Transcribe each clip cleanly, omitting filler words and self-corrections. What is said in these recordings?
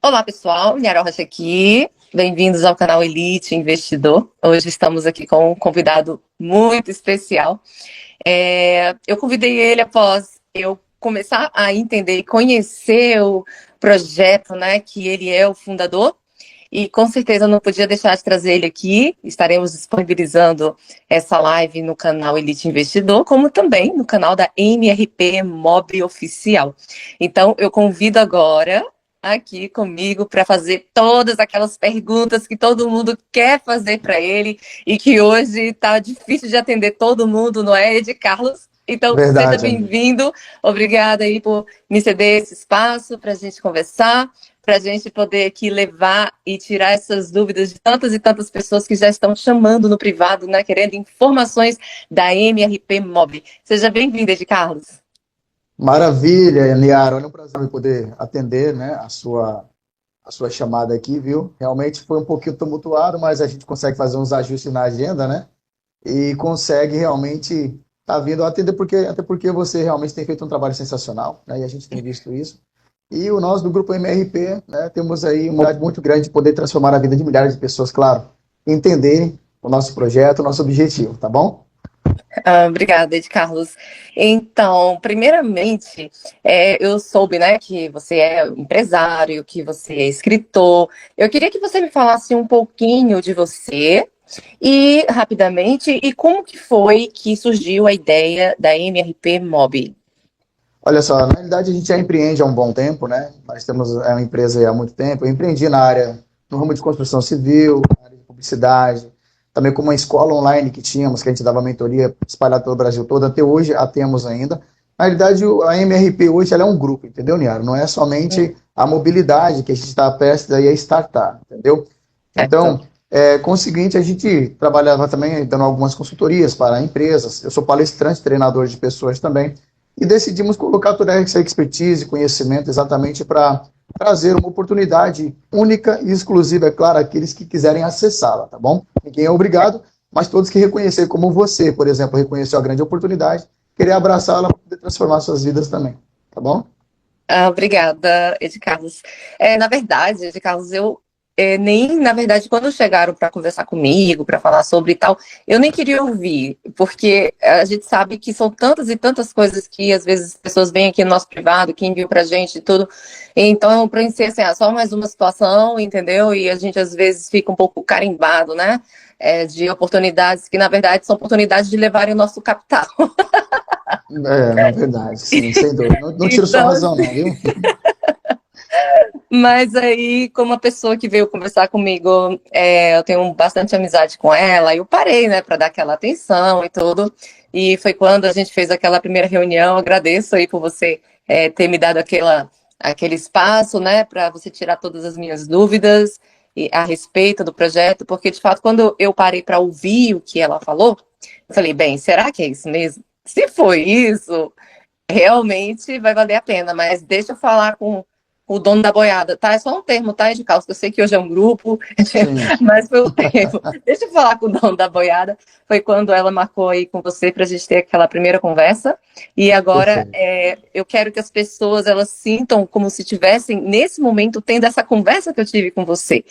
Olá, pessoal. Niara Rocha aqui. Bem-vindos ao canal Elite Investidor. Hoje estamos aqui com um convidado muito especial. Eu convidei ele após eu começar a entender e conhecer o projeto, né, que ele é o fundador. E com certeza não podia deixar de trazer ele aqui. Estaremos disponibilizando essa live no canal Elite Investidor, como também no canal da MRP Mob Oficial. Então, eu convido agora aqui comigo para fazer todas aquelas perguntas que todo mundo quer fazer para ele e que hoje está difícil de atender todo mundo, não é, Ed Carlos? Então, seja Verdade, amigo. bem-vindo. Obrigada aí por me ceder esse espaço para a gente conversar, para a gente poder aqui levar e tirar essas dúvidas de tantas e tantas pessoas que já estão chamando no privado, né, querendo informações da MRP Mob. Seja bem-vindo, Ed Carlos. Maravilha, Niara. Olha, um prazer me poder atender, né, a sua chamada aqui, viu? Realmente foi um pouquinho tumultuado, mas a gente consegue fazer uns ajustes na agenda, né? E consegue realmente estar vindo atender, até porque você realmente tem feito um trabalho sensacional, né? E a gente tem visto isso. E nós do Grupo MRP, né, temos aí uma oportunidade muito grande de poder transformar a vida de milhares de pessoas, claro, entenderem o nosso projeto, o nosso objetivo, tá bom? Obrigada, Ed Carlos. Então, primeiramente, eu soube, né, que você é empresário, que você é escritor. Eu queria que você me falasse um pouquinho de você e, rapidamente, e como que foi que surgiu a ideia da MRP Mob? Olha só, na realidade a gente já empreende há um bom tempo, né? Nós temos uma empresa aí há muito tempo. Eu empreendi no ramo de construção civil, na área de publicidade, também com uma escola online que tínhamos, que a gente dava mentoria espalhada pelo Brasil todo. Até hoje a temos ainda. Na realidade, a MRP hoje ela é um grupo, entendeu, Niara? Não é somente a mobilidade que a gente está prestes aí a startar, entendeu? Certo. Então, com o seguinte, a gente trabalhava também dando algumas consultorias para empresas. Eu sou palestrante, treinador de pessoas também. E decidimos colocar toda essa expertise e conhecimento exatamente para trazer uma oportunidade única e exclusiva, é claro, àqueles que quiserem acessá-la, tá bom? Ninguém é obrigado, mas todos que reconhecer, como você, por exemplo, reconheceu a grande oportunidade, querer abraçá-la para poder transformar suas vidas também, tá bom? Obrigada, Ed Carlos. Na verdade, Ed Carlos, eu nem, na verdade, quando chegaram para conversar comigo, para falar sobre e tal, eu nem queria ouvir, porque a gente sabe que são tantas e tantas coisas que às vezes as pessoas vêm aqui no nosso privado, que enviam para a gente e tudo. Então, eu pensei assim, só mais uma situação, entendeu? E a gente às vezes fica um pouco carimbado, né? De oportunidades que, na verdade, são oportunidades de levarem o nosso capital. Na verdade, sim, sem dúvida. Não tiro sua Então, razão, não, viu? mas aí, como a pessoa que veio conversar comigo, eu tenho bastante amizade com ela, eu parei, né, para dar aquela atenção e tudo. E foi quando a gente fez aquela primeira reunião. Agradeço aí por você ter me dado aquele espaço, né, para você tirar todas as minhas dúvidas a respeito do projeto, porque de fato, quando eu parei para ouvir o que ela falou, eu falei, bem, será que é isso mesmo? Se foi isso, realmente vai valer a pena, mas deixa eu falar com o dono da boiada, tá? É só um termo, tá, de calça, eu sei que hoje é um grupo, Sim, mas foi o termo. Deixa eu falar com o dono da boiada. Foi quando ela marcou aí com você para a gente ter aquela primeira conversa. E agora perfeito. eu quero que as pessoas elas sintam como se tivessem, nesse momento, tendo essa conversa que eu tive com você.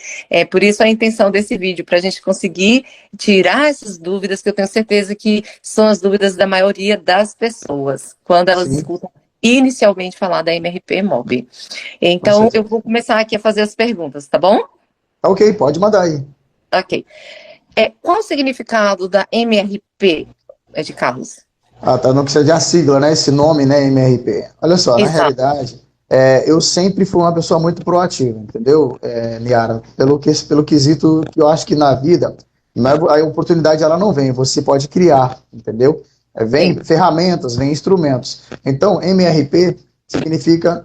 Por isso a intenção desse vídeo, para a gente conseguir tirar essas dúvidas, que eu tenho certeza que são as dúvidas da maioria das pessoas, quando elas Sim, escutam inicialmente falar da MRP Mob. com Então, eu certeza. vou começar aqui a fazer as perguntas, tá bom? Tá ok, pode mandar aí. Ok. Qual o significado da MRP, de Carlos? Ah, tá, não precisa de a sigla, né? Esse nome, né? MRP. Olha só, na Exato. realidade, eu sempre fui uma pessoa muito proativa, entendeu, Niara? Pelo quesito que eu acho que na vida, a oportunidade ela não vem, você pode criar, entendeu? Vem Sim. ferramentas, vem instrumentos. Então, MRP significa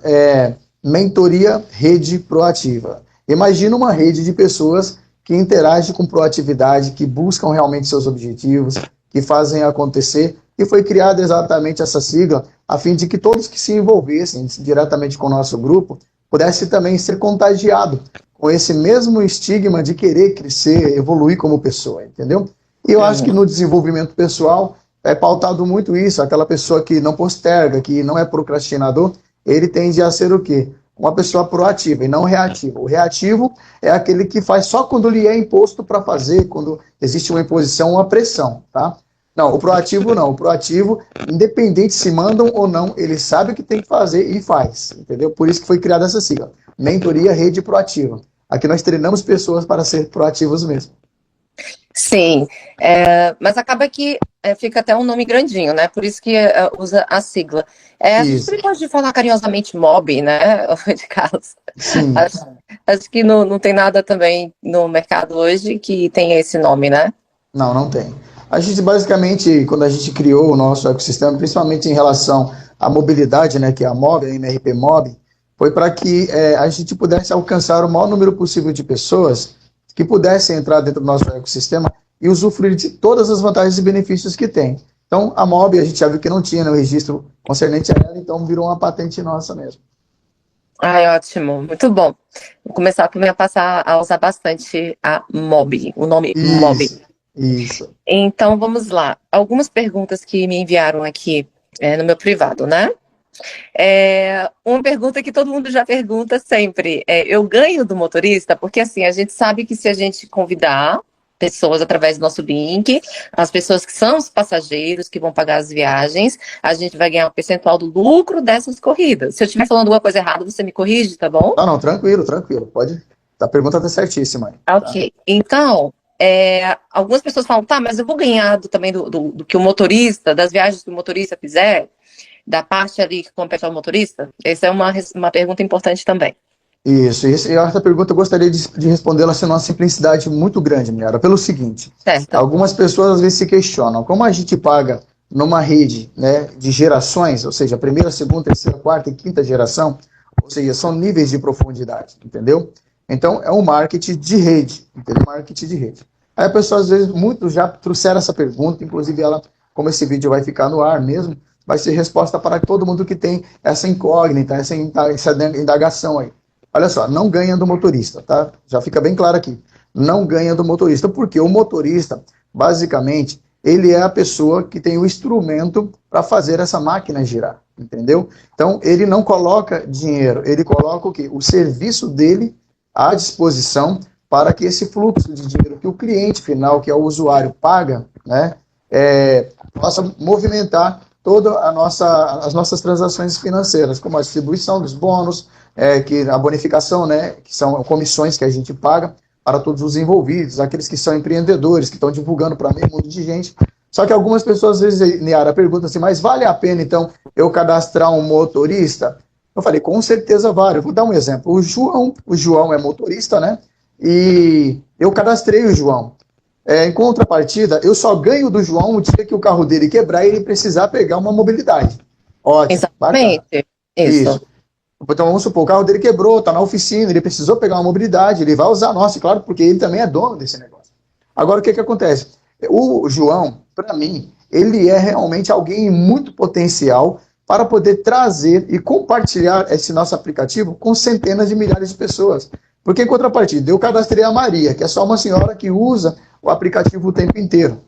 mentoria rede proativa. Imagina uma rede de pessoas que interagem com proatividade, que buscam realmente seus objetivos, que fazem acontecer. E foi criada exatamente essa sigla a fim de que todos que se envolvessem diretamente com o nosso grupo pudessem também ser contagiados com esse mesmo estigma de querer crescer, evoluir como pessoa, entendeu? E eu acho que Uhum. no desenvolvimento pessoal é pautado muito isso, aquela pessoa que não posterga, que não é procrastinador, ele tende a ser o quê? uma pessoa proativa e não reativa. O reativo é aquele que faz só quando lhe é imposto para fazer, quando existe uma imposição, uma pressão, tá? Não, o proativo não. O proativo, independente se mandam ou não, ele sabe o que tem que fazer e faz, entendeu? Por isso que foi criada essa sigla. Mentoria Rede Proativa. Aqui nós treinamos pessoas para ser proativos mesmo. Sim, mas acaba que fica até um nome grandinho, né? Por isso que usa a sigla. A gente Isso, também pode falar carinhosamente MOB, né, de Carlos? sim. Acho que não tem nada também no mercado hoje que tenha esse nome, né? Não, não tem. A gente basicamente, quando a gente criou o nosso ecossistema, principalmente em relação à mobilidade, né, que é a MOB, a MRP MOB, foi para que a gente pudesse alcançar o maior número possível de pessoas que pudessem entrar dentro do nosso ecossistema e usufruir de todas as vantagens e benefícios que tem. Então, a MOB a gente já viu que não tinha no registro concernente a ela, então virou uma patente nossa mesmo. Ai, ótimo, muito bom. Vou começar também a passar a usar bastante a MOB, o nome MOB. Isso. Então, vamos lá. Algumas perguntas que me enviaram aqui no meu privado, né? Uma pergunta que todo mundo já pergunta sempre. Eu ganho do motorista? Porque assim, a gente sabe que se a gente convidar pessoas através do nosso link, as pessoas que são os passageiros que vão pagar as viagens, a gente vai ganhar um percentual do lucro dessas corridas. Se eu estiver falando alguma coisa errada, você me corrige, tá bom? Não, não, tranquilo, tranquilo. Pode. A pergunta está certíssima aí. Ok. Então, algumas pessoas falam, tá, mas eu vou ganhar também do que o motorista, das viagens que o motorista fizer, da parte ali que compete ao motorista? Essa é uma pergunta importante também. Isso, e essa pergunta eu gostaria de respondê-la sendo uma simplicidade muito grande, Miara, pelo seguinte, Certo. algumas pessoas às vezes se questionam, como a gente paga numa rede, né, de gerações, ou seja, primeira, segunda, terceira, quarta e quinta geração, ou seja, são níveis de profundidade, entendeu? Então, é um marketing de rede, entendeu? Marketing de rede. Aí a pessoa, às vezes, muitos já trouxeram essa pergunta, inclusive ela, como esse vídeo vai ficar no ar mesmo, vai ser resposta para todo mundo que tem essa incógnita, essa indagação aí. Olha só, não ganha do motorista, tá? Já fica bem claro aqui. Não ganha do motorista, porque o motorista, basicamente, ele é a pessoa que tem o instrumento para fazer essa máquina girar, entendeu? Então, ele não coloca dinheiro, ele coloca o quê? O serviço dele à disposição para que esse fluxo de dinheiro que o cliente final, que é o usuário, paga, né, possa movimentar todas as nossas transações financeiras, como a distribuição dos bônus, que a bonificação, né, que são comissões que a gente paga para todos os envolvidos, aqueles que são empreendedores, que estão divulgando para meio mundo de gente. Só que algumas pessoas, às vezes, Niara, perguntam assim, mas vale a pena, então, eu cadastrar um motorista? Eu falei, com certeza vale. Eu vou dar um exemplo. O João é motorista, né? E eu cadastrei o João. Em contrapartida, eu só ganho do João o dia que o carro dele quebrar e ele precisar pegar uma mobilidade. Ótimo. Exatamente. Bacana. Isso. Então, vamos supor, o carro dele quebrou, está na oficina, ele precisou pegar uma mobilidade, ele vai usar a nossa, claro, porque ele também é dono desse negócio. Agora, o que acontece? O João, para mim, ele é realmente alguém muito potencial para poder trazer e compartilhar esse nosso aplicativo com centenas de milhares de pessoas. Porque, em contrapartida, eu cadastrei a Maria, que é só uma senhora que usa o aplicativo o tempo inteiro.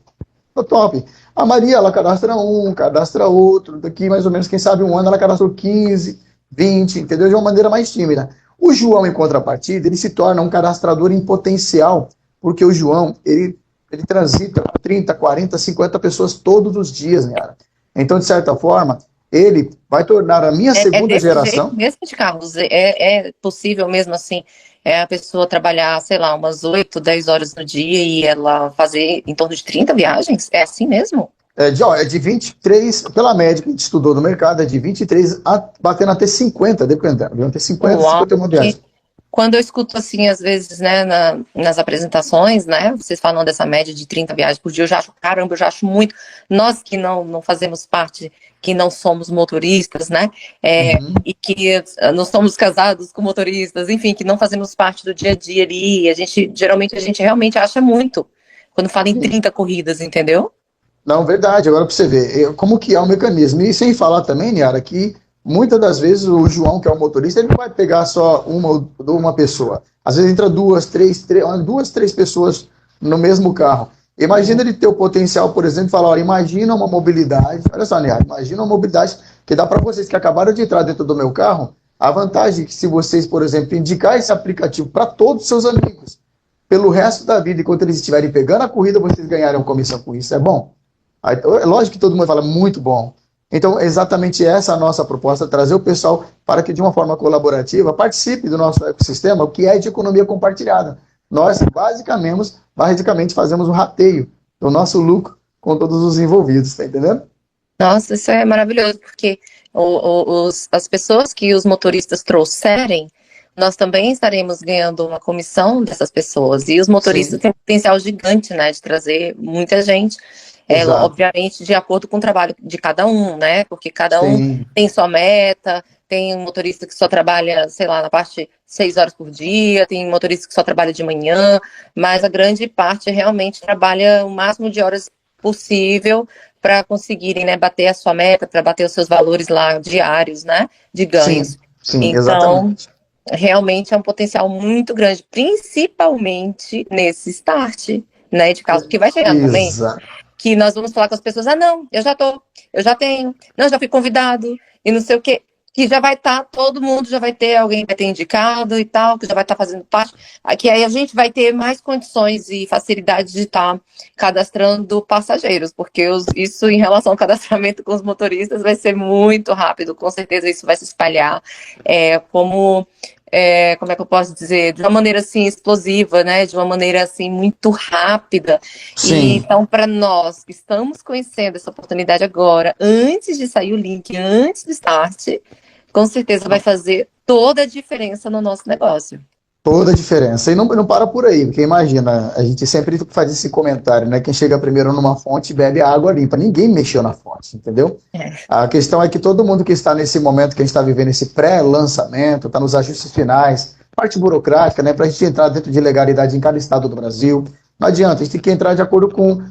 Top. A Maria, ela cadastra um, cadastra outro, daqui mais ou menos, quem sabe um ano, ela cadastrou 15, 20, entendeu? De uma maneira mais tímida. O João, em contrapartida, ele se torna um cadastrador em potencial, porque o João, ele transita 30, 40, 50 pessoas todos os dias, Niara. Então, de certa forma, ele vai tornar a minha segunda geração... Jeito mesmo de Carlos, é possível mesmo assim, a pessoa trabalhar, sei lá, umas 8, 10 horas no dia e ela fazer em torno de 30 viagens? É assim mesmo? É de 23, pela média que a gente estudou no mercado, é de 23 batendo até 50, dependendo. Até 50, Uau, 51 viagens. Quando eu escuto assim, às vezes, né, nas apresentações, né, vocês falam dessa média de 30 viagens por dia, eu já acho, caramba, eu já acho muito. Nós que não fazemos parte, que não somos motoristas, né, e que não somos casados com motoristas, enfim, que não fazemos parte do dia a dia ali, geralmente a gente realmente acha muito quando fala em 30 corridas, entendeu? Não, verdade. Agora para você ver como que é o mecanismo. E sem falar também, Niara, que muitas das vezes o João, que é o motorista, ele não vai pegar só uma pessoa. Às vezes entra duas, três pessoas no mesmo carro. Imagina ele ter o potencial, por exemplo, falar, olha, imagina uma mobilidade, olha só, Niara, imagina uma mobilidade que dá para vocês que acabaram de entrar dentro do meu carro, A vantagem é que se vocês, por exemplo, indicar esse aplicativo para todos os seus amigos, pelo resto da vida, enquanto eles estiverem pegando a corrida, vocês ganharem comissão com isso. É bom? É lógico que todo mundo fala muito bom. Então, é exatamente essa a nossa proposta, trazer o pessoal para que, de uma forma colaborativa, participe do nosso ecossistema, o que é de economia compartilhada. Nós, basicamente fazemos um rateio do nosso lucro com todos os envolvidos, tá entendendo? Nossa, isso é maravilhoso, porque as pessoas que os motoristas trouxerem, nós também estaremos ganhando uma comissão dessas pessoas. E os motoristas Sim, têm um potencial gigante, né, de trazer muita gente. exato. Obviamente, de acordo com o trabalho de cada um, né? Porque cada um Sim, tem sua meta, tem um motorista que só trabalha, sei lá, na parte 6 horas por dia, tem motorista que só trabalha de manhã, mas a grande parte realmente trabalha o máximo de horas possível para conseguirem, né, bater a sua meta, para bater os seus valores lá diários, né, de sim, ganhos. sim, Então, exatamente. realmente é um potencial muito grande, principalmente nesse start, né, de caso, porque vai chegar no momento Exato. que nós vamos falar com as pessoas, não, eu já tenho, não, já fui convidado, e não sei o quê, que já vai estar, todo mundo já vai ter, alguém vai ter indicado e tal, que já vai estar fazendo parte, que aí a gente vai ter mais condições e facilidade de estar cadastrando passageiros, porque isso em relação ao cadastramento com os motoristas vai ser muito rápido, com certeza isso vai se espalhar, como é que eu posso dizer, de uma maneira assim explosiva, né? De uma maneira assim muito rápida. E Sim. então, para nós que estamos conhecendo essa oportunidade agora, antes de sair o link, antes do start, com certeza vai fazer toda a diferença no nosso negócio. Toda a diferença. E não para por aí, porque imagina, a gente sempre faz esse comentário, né? Quem chega primeiro numa fonte bebe a água limpa. Ninguém mexeu na fonte, entendeu? É. A questão é que todo mundo que está nesse momento que a gente está vivendo, esse pré-lançamento, está nos ajustes finais, parte burocrática, né? Para a gente entrar dentro de legalidade em cada estado do Brasil. Não adianta, a gente tem que entrar de acordo com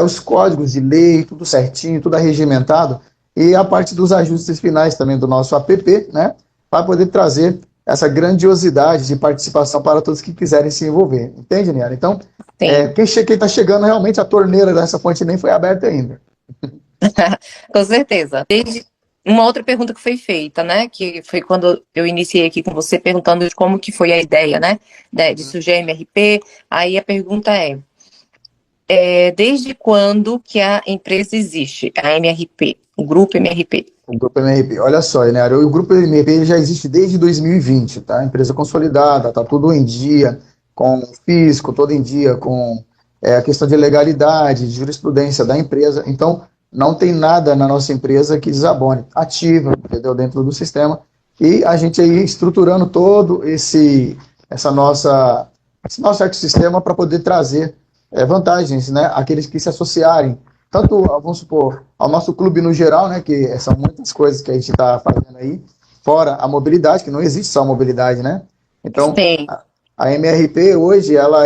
os códigos de lei, tudo certinho, tudo arregimentado, e a parte dos ajustes finais também do nosso app, né? Para poder trazer essa grandiosidade de participação para todos que quiserem se envolver. Entende, Niara? Então, Sim, quem está chegando, realmente a torneira dessa fonte nem foi aberta ainda. com certeza. Desde uma outra pergunta que foi feita, né? Que foi quando eu iniciei aqui com você perguntando de como que foi a ideia, né? De surgir a MRP. Aí a pergunta desde quando que a empresa existe, a MRP, o grupo MRP? O Grupo MRP. Olha só, Niara, o Grupo MRP já existe desde 2020, tá? Empresa consolidada, tá tudo em dia com o fisco, todo em dia com a questão de legalidade, de jurisprudência da empresa. Então, não tem nada na nossa empresa que desabone. Ativa, entendeu? Dentro do sistema. E a gente aí estruturando todo esse nosso ecossistema para poder trazer vantagens, né? Aqueles que se associarem tanto, vamos supor, ao nosso clube no geral, né, que são muitas coisas que a gente está fazendo aí, fora a mobilidade, que não existe só a mobilidade, né? Então, Sim, a MRP hoje, ela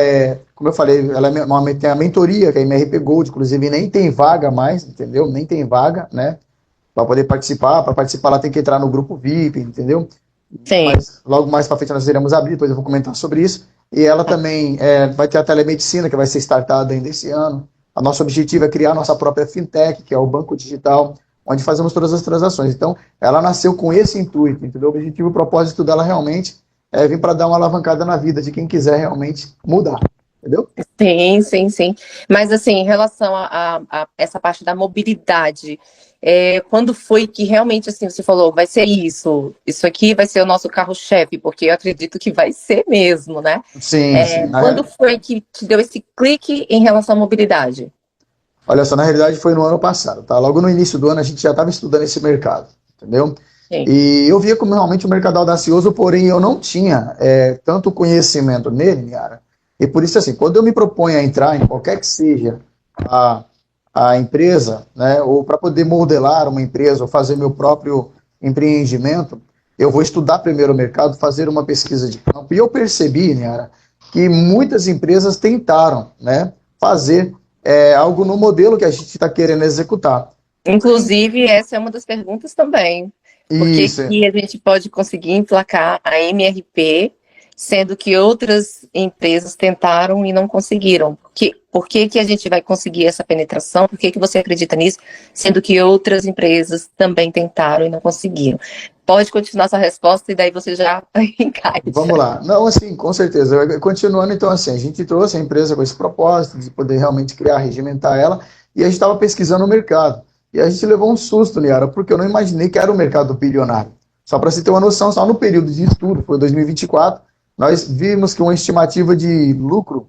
como eu falei, ela tem a mentoria, que é a MRP Gold, inclusive nem tem vaga mais, entendeu? Nem tem vaga, né, para poder participar. Para participar, ela tem que entrar no grupo VIP, entendeu? sim. Mas logo mais para frente nós iremos abrir, depois eu vou comentar sobre isso. E ela também vai ter a telemedicina, que vai ser startada ainda esse ano. O nosso objetivo é criar a nossa própria fintech, que é o banco digital, onde fazemos todas as transações. Então, ela nasceu com esse intuito, entendeu? O objetivo, o propósito dela realmente é vir para dar uma alavancada na vida de quem quiser realmente mudar, entendeu? Sim, sim, sim. Mas assim, em relação a essa parte da mobilidade, quando foi que realmente assim você falou, vai ser isso aqui vai ser o nosso carro-chefe, porque eu acredito que vai ser mesmo, né? Sim, sim. Quando foi que te deu esse clique em relação à mobilidade? Olha só, na realidade foi no ano passado, tá? Logo no início do ano a gente já estava estudando esse mercado, entendeu? Sim. E eu via como realmente um mercado audacioso, porém eu não tinha tanto conhecimento nele, Niara. E por isso, assim, quando eu me proponho a entrar em qualquer que seja a, a empresa, né, ou para poder modelar uma empresa, ou fazer meu próprio empreendimento, eu vou estudar primeiro o mercado, fazer uma pesquisa de campo. E eu percebi, Niara, que muitas empresas tentaram, né, fazer algo no modelo que a gente está querendo executar. Inclusive, essa é uma das perguntas também. Por que Isso, que a gente pode conseguir emplacar a MRP, sendo que outras empresas tentaram e não conseguiram? Por que que a gente vai conseguir essa penetração? Por que que você acredita nisso, sendo que outras empresas também tentaram e não conseguiram? pode continuar sua resposta e daí você já encaixa. Vamos lá. Não, assim, com certeza. Continuando, então, assim, a gente trouxe a empresa com esse propósito de poder realmente criar, regimentar ela, e a gente estava pesquisando o mercado. E a gente levou um susto, Niara, porque eu não imaginei que era o mercado bilionário. Só para você ter uma noção, só no período de estudo, foi 2024, nós vimos que uma estimativa de lucro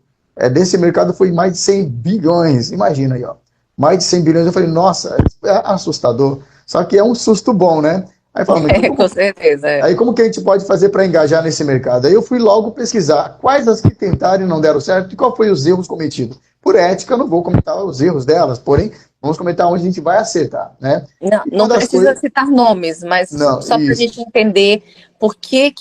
desse mercado foi mais de 100 bilhões. Imagina aí, ó. Mais de 100 bilhões. Eu falei, nossa, é assustador. Só que é um susto bom, né? Aí falamos, então, Com certeza. aí como que a gente pode fazer para engajar nesse mercado? Aí eu fui logo pesquisar quais as que tentaram e não deram certo e qual foi os erros cometidos. Por ética, eu não vou comentar os erros delas, porém, vamos comentar onde a gente vai acertar, né? Não precisa citar nomes, mas não, só para a gente entender por que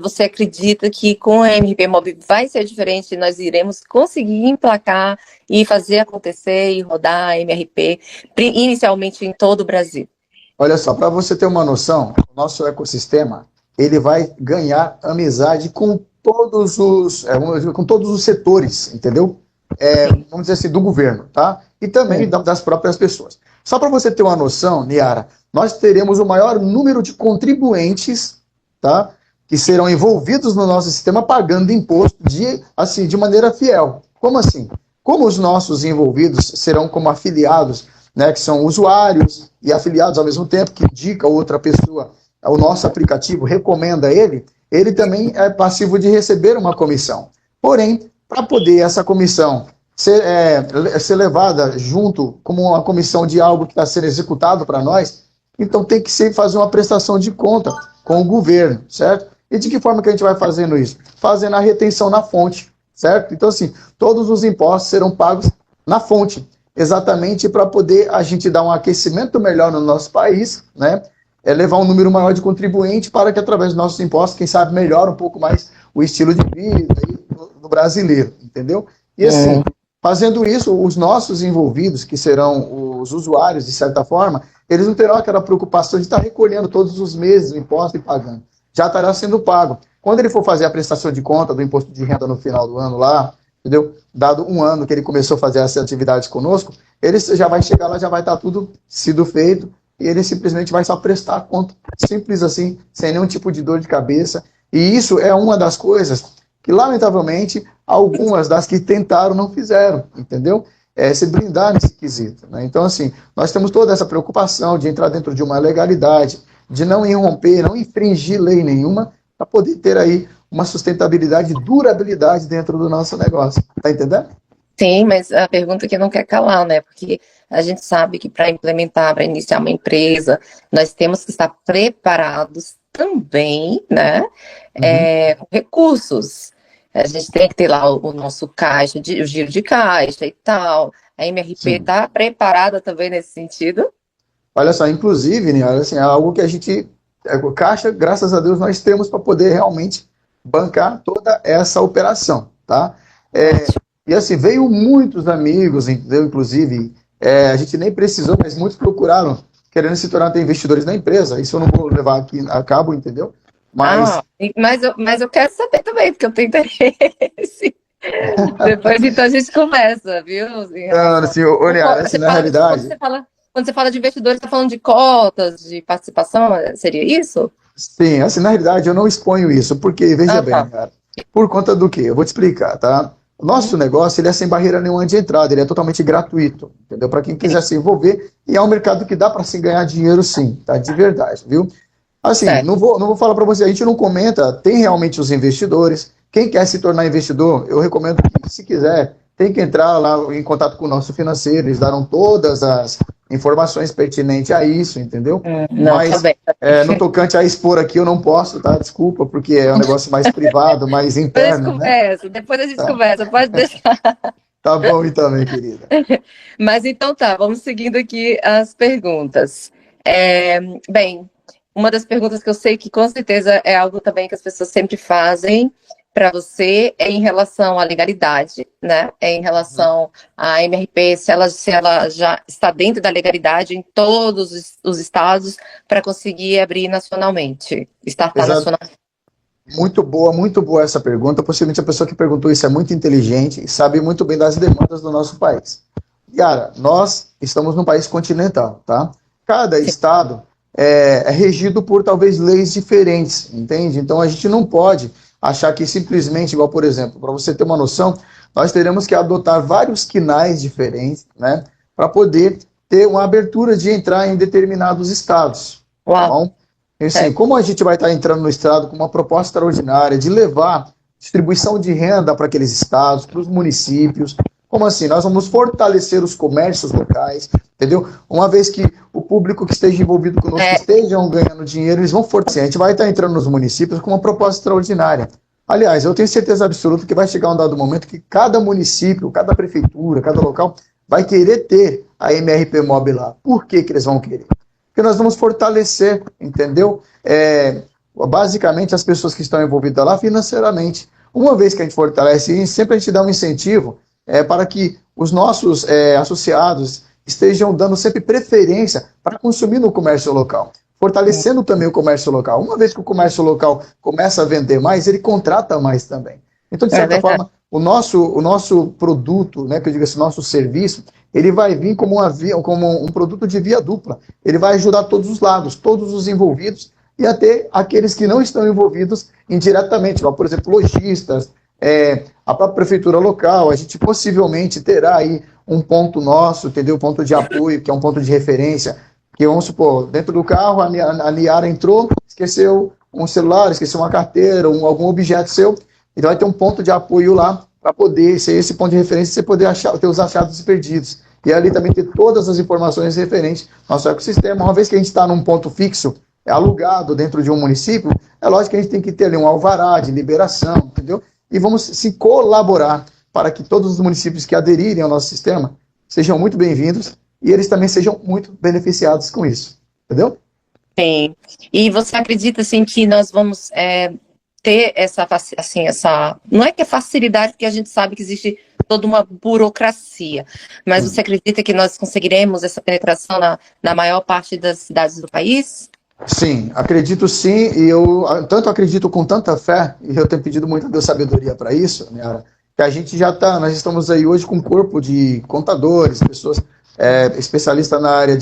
você acredita que com a MRP Mob vai ser diferente, nós iremos conseguir emplacar e fazer acontecer e rodar a MRP inicialmente em todo o Brasil. Olha só, para você ter uma noção, o nosso ecossistema, ele vai ganhar amizade com todos os setores, entendeu? Vamos dizer assim, do governo, tá? E também das próprias pessoas. Só para você ter uma noção, Niara, nós teremos o maior número de contribuintes, tá? Que serão envolvidos no nosso sistema pagando imposto de maneira fiel. Como assim? Como os nossos envolvidos serão como afiliados, né, que são usuários e afiliados ao mesmo tempo, que indica outra pessoa, o nosso aplicativo recomenda ele também é passivo de receber uma comissão. Porém, para poder essa comissão ser levada junto como uma comissão de algo que está sendo executado para nós, então tem que fazer uma prestação de conta com o governo, certo? E de que forma que a gente vai fazendo isso? Fazendo a retenção na fonte, certo? Então, assim, todos os impostos serão pagos na fonte, exatamente para poder a gente dar um aquecimento melhor no nosso país, né? Levar um número maior de contribuintes para que, através dos nossos impostos, quem sabe, melhore um pouco mais o estilo de vida do brasileiro, entendeu? E assim, fazendo isso, os nossos envolvidos, que serão os usuários, de certa forma, eles não terão aquela preocupação de estar recolhendo todos os meses o imposto e pagando. Já estará sendo pago. Quando ele for fazer a prestação de conta do imposto de renda no final do ano lá, entendeu? Dado um ano que ele começou a fazer essa atividade conosco, ele já vai chegar lá, já vai estar tudo sido feito, e ele simplesmente vai só prestar a conta. Simples assim, sem nenhum tipo de dor de cabeça. E isso é uma das coisas que, lamentavelmente, algumas das que tentaram não fizeram, entendeu? Se blindar nesse quesito, né? Então, assim, nós temos toda essa preocupação de entrar dentro de uma legalidade, de não irromper, não infringir lei nenhuma, para poder ter aí uma sustentabilidade e durabilidade dentro do nosso negócio. Tá entendendo? Sim, mas a pergunta que não quer calar, né? Porque a gente sabe que para implementar, para iniciar uma empresa, nós temos que estar preparados também, né? Com recursos. A gente tem que ter lá o nosso caixa, o giro de caixa e tal. A MRP está preparada também nesse sentido? Olha só, inclusive, né, assim, é algo que a gente, o caixa, graças a Deus, nós temos para poder realmente bancar toda essa operação, tá? E assim, veio muitos amigos, entendeu? Inclusive, a gente nem precisou, mas muitos procuraram, querendo se tornar investidores na empresa. Isso eu não vou levar aqui a cabo, entendeu? Mas eu quero saber também, porque eu tenho interesse. Depois, então, a gente conversa, viu? Não, assim, assim, na realidade... Quando você fala de investidores, você está falando de cotas, de participação, seria isso? Sim, assim, na realidade, eu não exponho isso, porque, veja bem, cara, por conta do quê? Eu vou te explicar, tá? O nosso negócio, ele é sem barreira nenhuma de entrada, ele é totalmente gratuito, entendeu? Para quem quiser se envolver, e é um mercado que dá para se ganhar dinheiro sim, tá? De verdade, viu? Assim, não vou falar para você, a gente não comenta, tem realmente os investidores, quem quer se tornar investidor, eu recomendo que, se quiser, tem que entrar lá em contato com o nosso financeiro, eles darão todas as informações pertinentes a isso, entendeu? Mas no tocante a expor aqui, eu não posso, tá? Desculpa, porque é um negócio mais privado, mais interno, depois a gente conversa, pode deixar. Tá bom então, minha querida. Mas então tá, vamos seguindo aqui as perguntas. Bem, uma das perguntas que eu sei que com certeza é algo também que as pessoas sempre fazem para você é em relação à legalidade, né? É em relação à MRP, se ela já está dentro da legalidade em todos os estados para conseguir abrir nacionalmente, startar nacionalmente. Muito boa essa pergunta. Possivelmente a pessoa que perguntou isso é muito inteligente e sabe muito bem das demandas do nosso país. Yara, nós estamos num país continental, tá? Cada estado é regido por talvez leis diferentes, entende? Então a gente não pode achar que simplesmente, igual por exemplo, para você ter uma noção, nós teremos que adotar vários quinais diferentes, né, para poder ter uma abertura de entrar em determinados estados, tá Uau, bom? E, assim, é, como a gente vai estar entrando no estado com uma proposta extraordinária de levar distribuição de renda para aqueles estados, para os municípios, como assim? Nós vamos fortalecer os comércios locais, entendeu? Uma vez que o público que esteja envolvido conosco é, estejam ganhando dinheiro, eles vão fortalecer. A gente vai estar entrando nos municípios com uma proposta extraordinária. Aliás, eu tenho certeza absoluta que vai chegar um dado momento que cada município, cada prefeitura, cada local vai querer ter a MRP Mob lá. Por que que eles vão querer? Porque nós vamos fortalecer, entendeu? Basicamente, as pessoas que estão envolvidas lá financeiramente. Uma vez que a gente fortalece, sempre a gente dá um incentivo para que os nossos associados estejam dando sempre preferência para consumir no comércio local, fortalecendo também o comércio local. Uma vez que o comércio local começa a vender mais, ele contrata mais também. Então, de é certa verdade. forma, o nosso produto, né, que eu digo assim, nosso serviço, ele vai vir como um produto de via dupla. Ele vai ajudar todos os lados, todos os envolvidos e até aqueles que não estão envolvidos indiretamente, como, por exemplo, lojistas, a própria prefeitura local. A gente possivelmente terá aí um ponto nosso, entendeu? Um ponto de apoio, que é um ponto de referência, que vamos supor, dentro do carro, a Niara entrou, esqueceu um celular, esqueceu uma carteira, algum objeto seu, então vai ter um ponto de apoio lá para poder ser esse ponto de referência, você poder ter os achados e perdidos. E ali também ter todas as informações referentes ao nosso ecossistema. Uma vez que a gente está num ponto fixo, alugado dentro de um município, é lógico que a gente tem que ter ali um alvará de liberação, entendeu? E vamos se colaborar para que todos os municípios que aderirem ao nosso sistema sejam muito bem-vindos e eles também sejam muito beneficiados com isso, entendeu? Sim. E você acredita assim que nós vamos ter essa, não é que é facilidade, porque a gente sabe que existe toda uma burocracia, mas você acredita que nós conseguiremos essa penetração na maior parte das cidades do país? Sim, acredito sim, e eu tanto acredito com tanta fé, e eu tenho pedido muita Deus sabedoria para isso, né, que a gente nós estamos aí hoje com um corpo de contadores, pessoas especialistas na área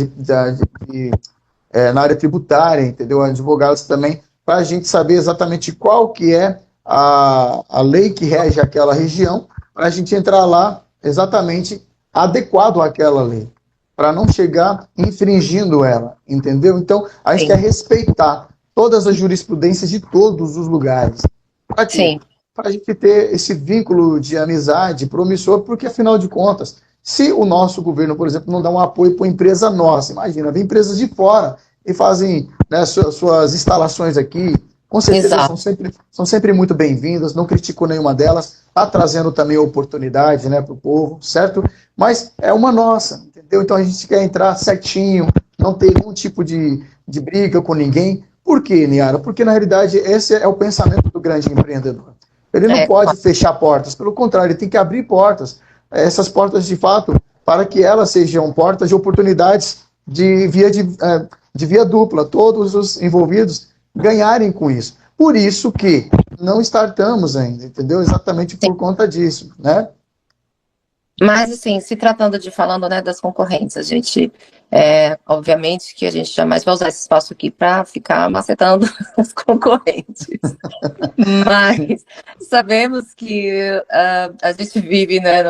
na área tributária, entendeu? Advogados também, para a gente saber exatamente qual que é a lei que rege aquela região, para a gente entrar lá exatamente adequado àquela lei, para não chegar infringindo ela, entendeu? Então, a gente Sim. quer respeitar todas as jurisprudências de todos os lugares. Para quê? Sim. Para a gente ter esse vínculo de amizade promissor, porque, afinal de contas, se o nosso governo, por exemplo, não dá um apoio para uma empresa nossa, imagina, vem empresas de fora e fazem, né, suas instalações aqui, com certeza são sempre muito bem-vindas, não critico nenhuma delas, está trazendo também oportunidade, né, para o povo, certo? Mas é uma nossa, entendeu? Então a gente quer entrar certinho, não ter nenhum tipo de briga com ninguém. Por quê, Niara? Porque, na realidade, esse é o pensamento do grande empreendedor. Ele não pode fechar portas, pelo contrário, ele tem que abrir portas. Essas portas, de fato, para que elas sejam portas de oportunidades de via dupla, todos os envolvidos ganharem com isso. Por isso que não startamos ainda, entendeu? Exatamente por conta disso, né? Mas, assim, se tratando falando, né, das concorrentes, a gente, obviamente que a gente jamais vai usar esse espaço aqui para ficar macetando as concorrentes. Mas sabemos que a gente vive, né,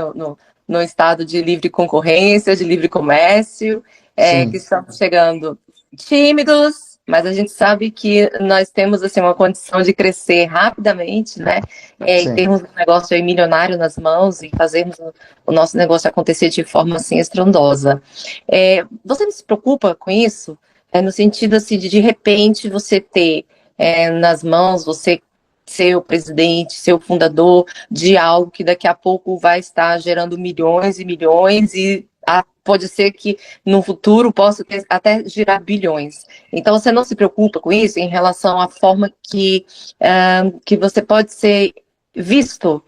no estado de livre concorrência, de livre comércio, que estamos chegando tímidos, mas a gente sabe que nós temos assim, uma condição de crescer rapidamente, né? E termos um negócio aí milionário nas mãos e fazermos o nosso negócio acontecer de forma assim estrondosa. Você não se preocupa com isso? No sentido assim, de repente você ter nas mãos, você ser o presidente, ser o fundador de algo que daqui a pouco vai estar gerando milhões e milhões e pode ser que no futuro possa até girar bilhões. Então, você não se preocupa com isso em relação à forma que você pode ser visto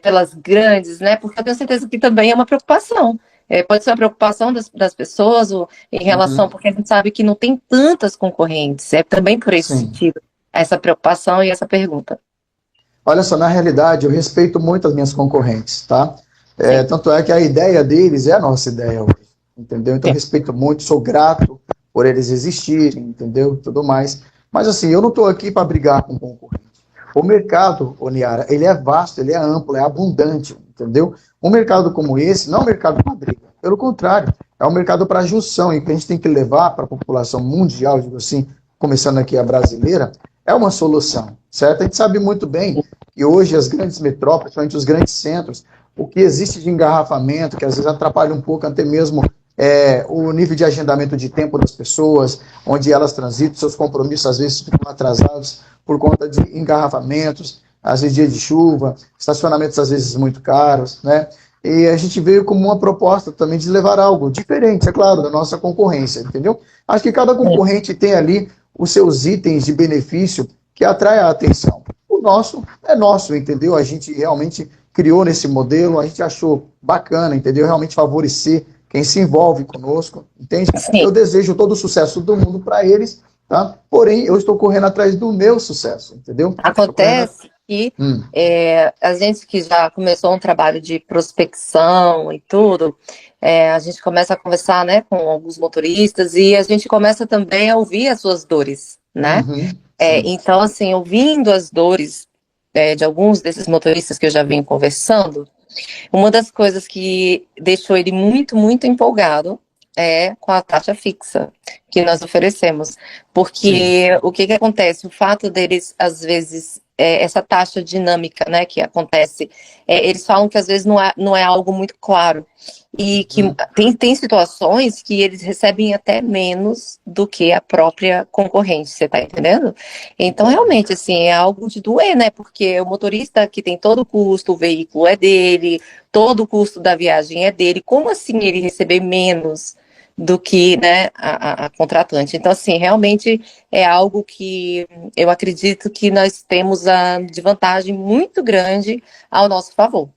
pelas grandes, né? Porque eu tenho certeza que também é uma preocupação. Pode ser uma preocupação das pessoas em relação, porque a gente sabe que não tem tantas concorrentes. É também por esse sentido, essa preocupação e essa pergunta. Olha só, na realidade, eu respeito muito as minhas concorrentes, tá? Tanto é que a ideia deles é a nossa ideia hoje, entendeu? Então, eu respeito muito, sou grato por eles existirem, entendeu? Tudo mais. Mas assim, eu não estou aqui para brigar com concorrente. O mercado, ô Niara, ele é vasto, ele é amplo, é abundante, entendeu? Um mercado como esse não é um mercado para briga. Pelo contrário, é um mercado para junção, e que a gente tem que levar para a população mundial, digo assim, começando aqui a brasileira, é uma solução, certo? A gente sabe muito bem que hoje as grandes metrópoles, principalmente os grandes centros, o que existe de engarrafamento, que às vezes atrapalha um pouco até mesmo o nível de agendamento de tempo das pessoas, onde elas transitam, seus compromissos às vezes ficam atrasados por conta de engarrafamentos, às vezes dia de chuva, estacionamentos às vezes muito caros, né? E a gente veio como uma proposta também de levar algo diferente, é claro, da nossa concorrência, entendeu? Acho que cada concorrente tem ali os seus itens de benefício que atraem a atenção. O nosso é nosso, entendeu? A gente realmente criou nesse modelo, a gente achou bacana, entendeu? Realmente favorecer quem se envolve conosco, entende? Sim. Eu desejo todo o sucesso do mundo para eles, tá? Porém, eu estou correndo atrás do meu sucesso, entendeu? Acontece que a gente que já começou um trabalho de prospecção e tudo, a gente começa a conversar, né, com alguns motoristas e a gente começa também a ouvir as suas dores, né? Então, assim, ouvindo as dores de alguns desses motoristas que eu já venho conversando, uma das coisas que deixou ele muito, muito empolgado é com a taxa fixa que nós oferecemos. Porque o que acontece? O fato deles, às vezes, essa taxa dinâmica, né, que acontece, eles falam que às vezes não é algo muito claro. E que tem situações que eles recebem até menos do que a própria concorrente, você tá entendendo? Então, realmente, assim, é algo de doer, né? Porque o motorista que tem todo o custo, o veículo é dele, todo o custo da viagem é dele. Como assim ele receber menos do que, né, a contratante? Então, assim, realmente é algo que eu acredito que nós temos de vantagem muito grande ao nosso favor.